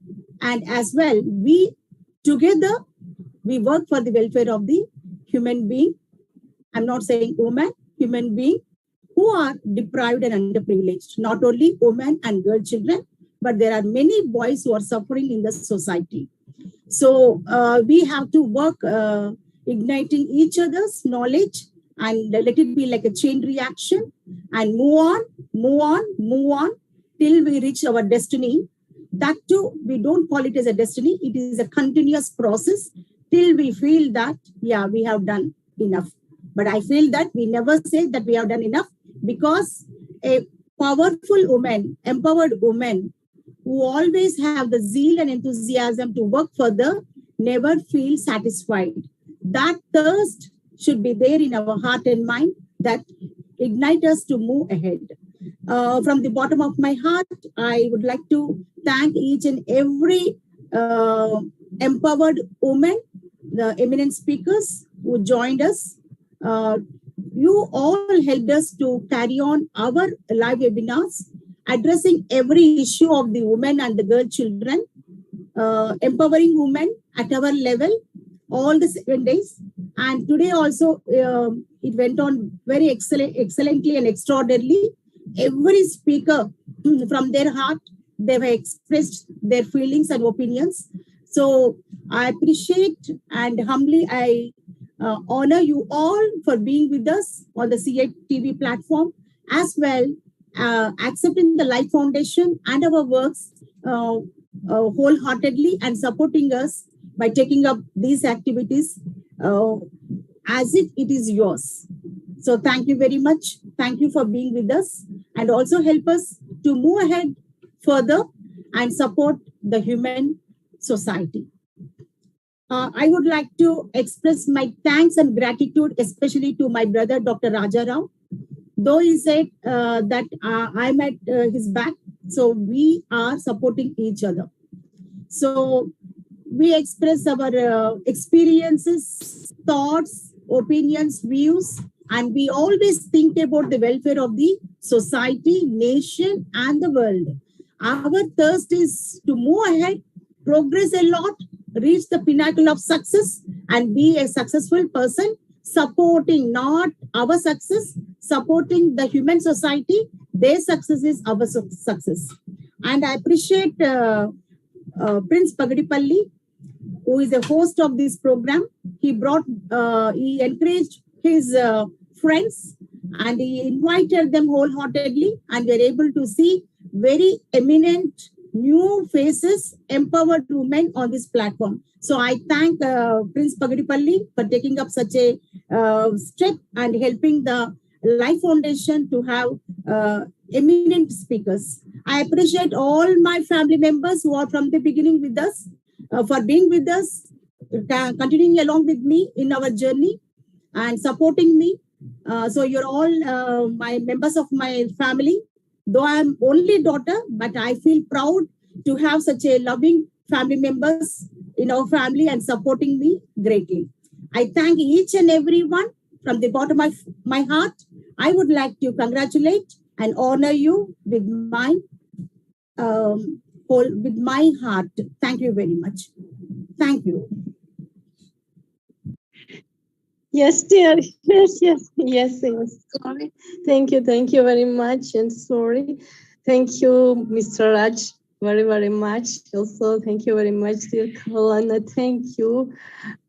Speaker 3: And as well, we together, we work for the welfare of the human being. I'm not saying woman, human being who are deprived and underprivileged, not only women and girl children, but there are many boys who are suffering in the society. So we have to work igniting each other's knowledge and let it be like a chain reaction and move on till we reach our destiny. That too, we don't call it as a destiny. It is a continuous process till we feel that, yeah, we have done enough. But I feel that we never say that we have done enough, because a powerful woman, empowered woman, who always have the zeal and enthusiasm to work further, never feel satisfied. That thirst should be there in our heart and mind that ignite us to move ahead. From the bottom of my heart, I would like to thank each and every empowered woman, the eminent speakers who joined us. You all helped us to carry on our live webinars, addressing every issue of the women and the girl children, empowering women at our level all the 7 days. And today also, it went on very excellently and extraordinarily. Every speaker from their heart, they have expressed their feelings and opinions. So I appreciate and humbly I honor you all for being with us on the CATV platform, as well accepting the Life Foundation and our works wholeheartedly and supporting us by taking up these activities as if it is yours. So thank you very much. Thank you for being with us and also help us to move ahead further and support the human society. I would like to express my thanks and gratitude, especially to my brother, Dr. Raja Rao. Though he said that I'm at his back, so we are supporting each other. So we express our experiences, thoughts, opinions, views, and we always think about the welfare of the society, nation, and the world. Our thirst is to move ahead, progress a lot, reach the pinnacle of success, and be a successful person, supporting not our success, supporting the human society. Their success is our success. And I appreciate Prince Pagadipalli, who is the host of this program. He encouraged his friends and he invited them wholeheartedly, and we're able to see very eminent new faces, empowered women on this platform. So I thank Prince Pagadipalli for taking up such a step and helping the Life Foundation to have eminent speakers. I appreciate all my family members who are from the beginning with us, for being with us, continuing along with me in our journey and supporting me. So you're all my members of my family. Though I'm only daughter, but I feel proud to have such a loving family members in our family and supporting me greatly. I thank each and everyone from the bottom of my heart. I would like to congratulate and honor you with my heart. Thank you very much. Thank you.
Speaker 14: Yes, dear. Yes. Sorry. Thank you very much. And sorry. Thank you, Mr. Raj, very much. Also, thank you very much, dear Kalana. Thank you,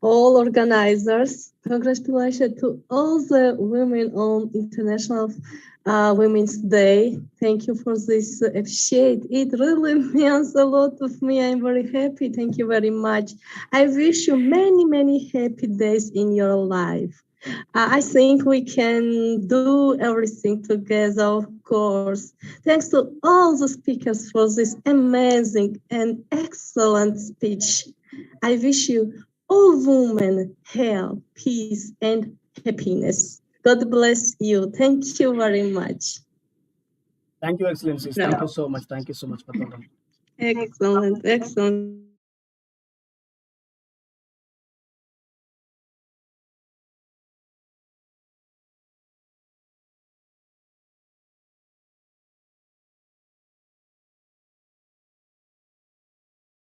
Speaker 14: all organizers. Congratulations to all the women on International Women's Day. Thank you for this appreciate. It really means a lot of me. I'm very happy. Thank you very much. I wish you many happy days in your life. I think we can do everything together, of course. Thanks to all the speakers for this amazing and excellent speech. I wish you all women health, peace, and happiness. God bless you. Thank you very much.
Speaker 6: Thank you, Excellencies. Thank you so much. Thank you so much, Patona.
Speaker 14: Excellent.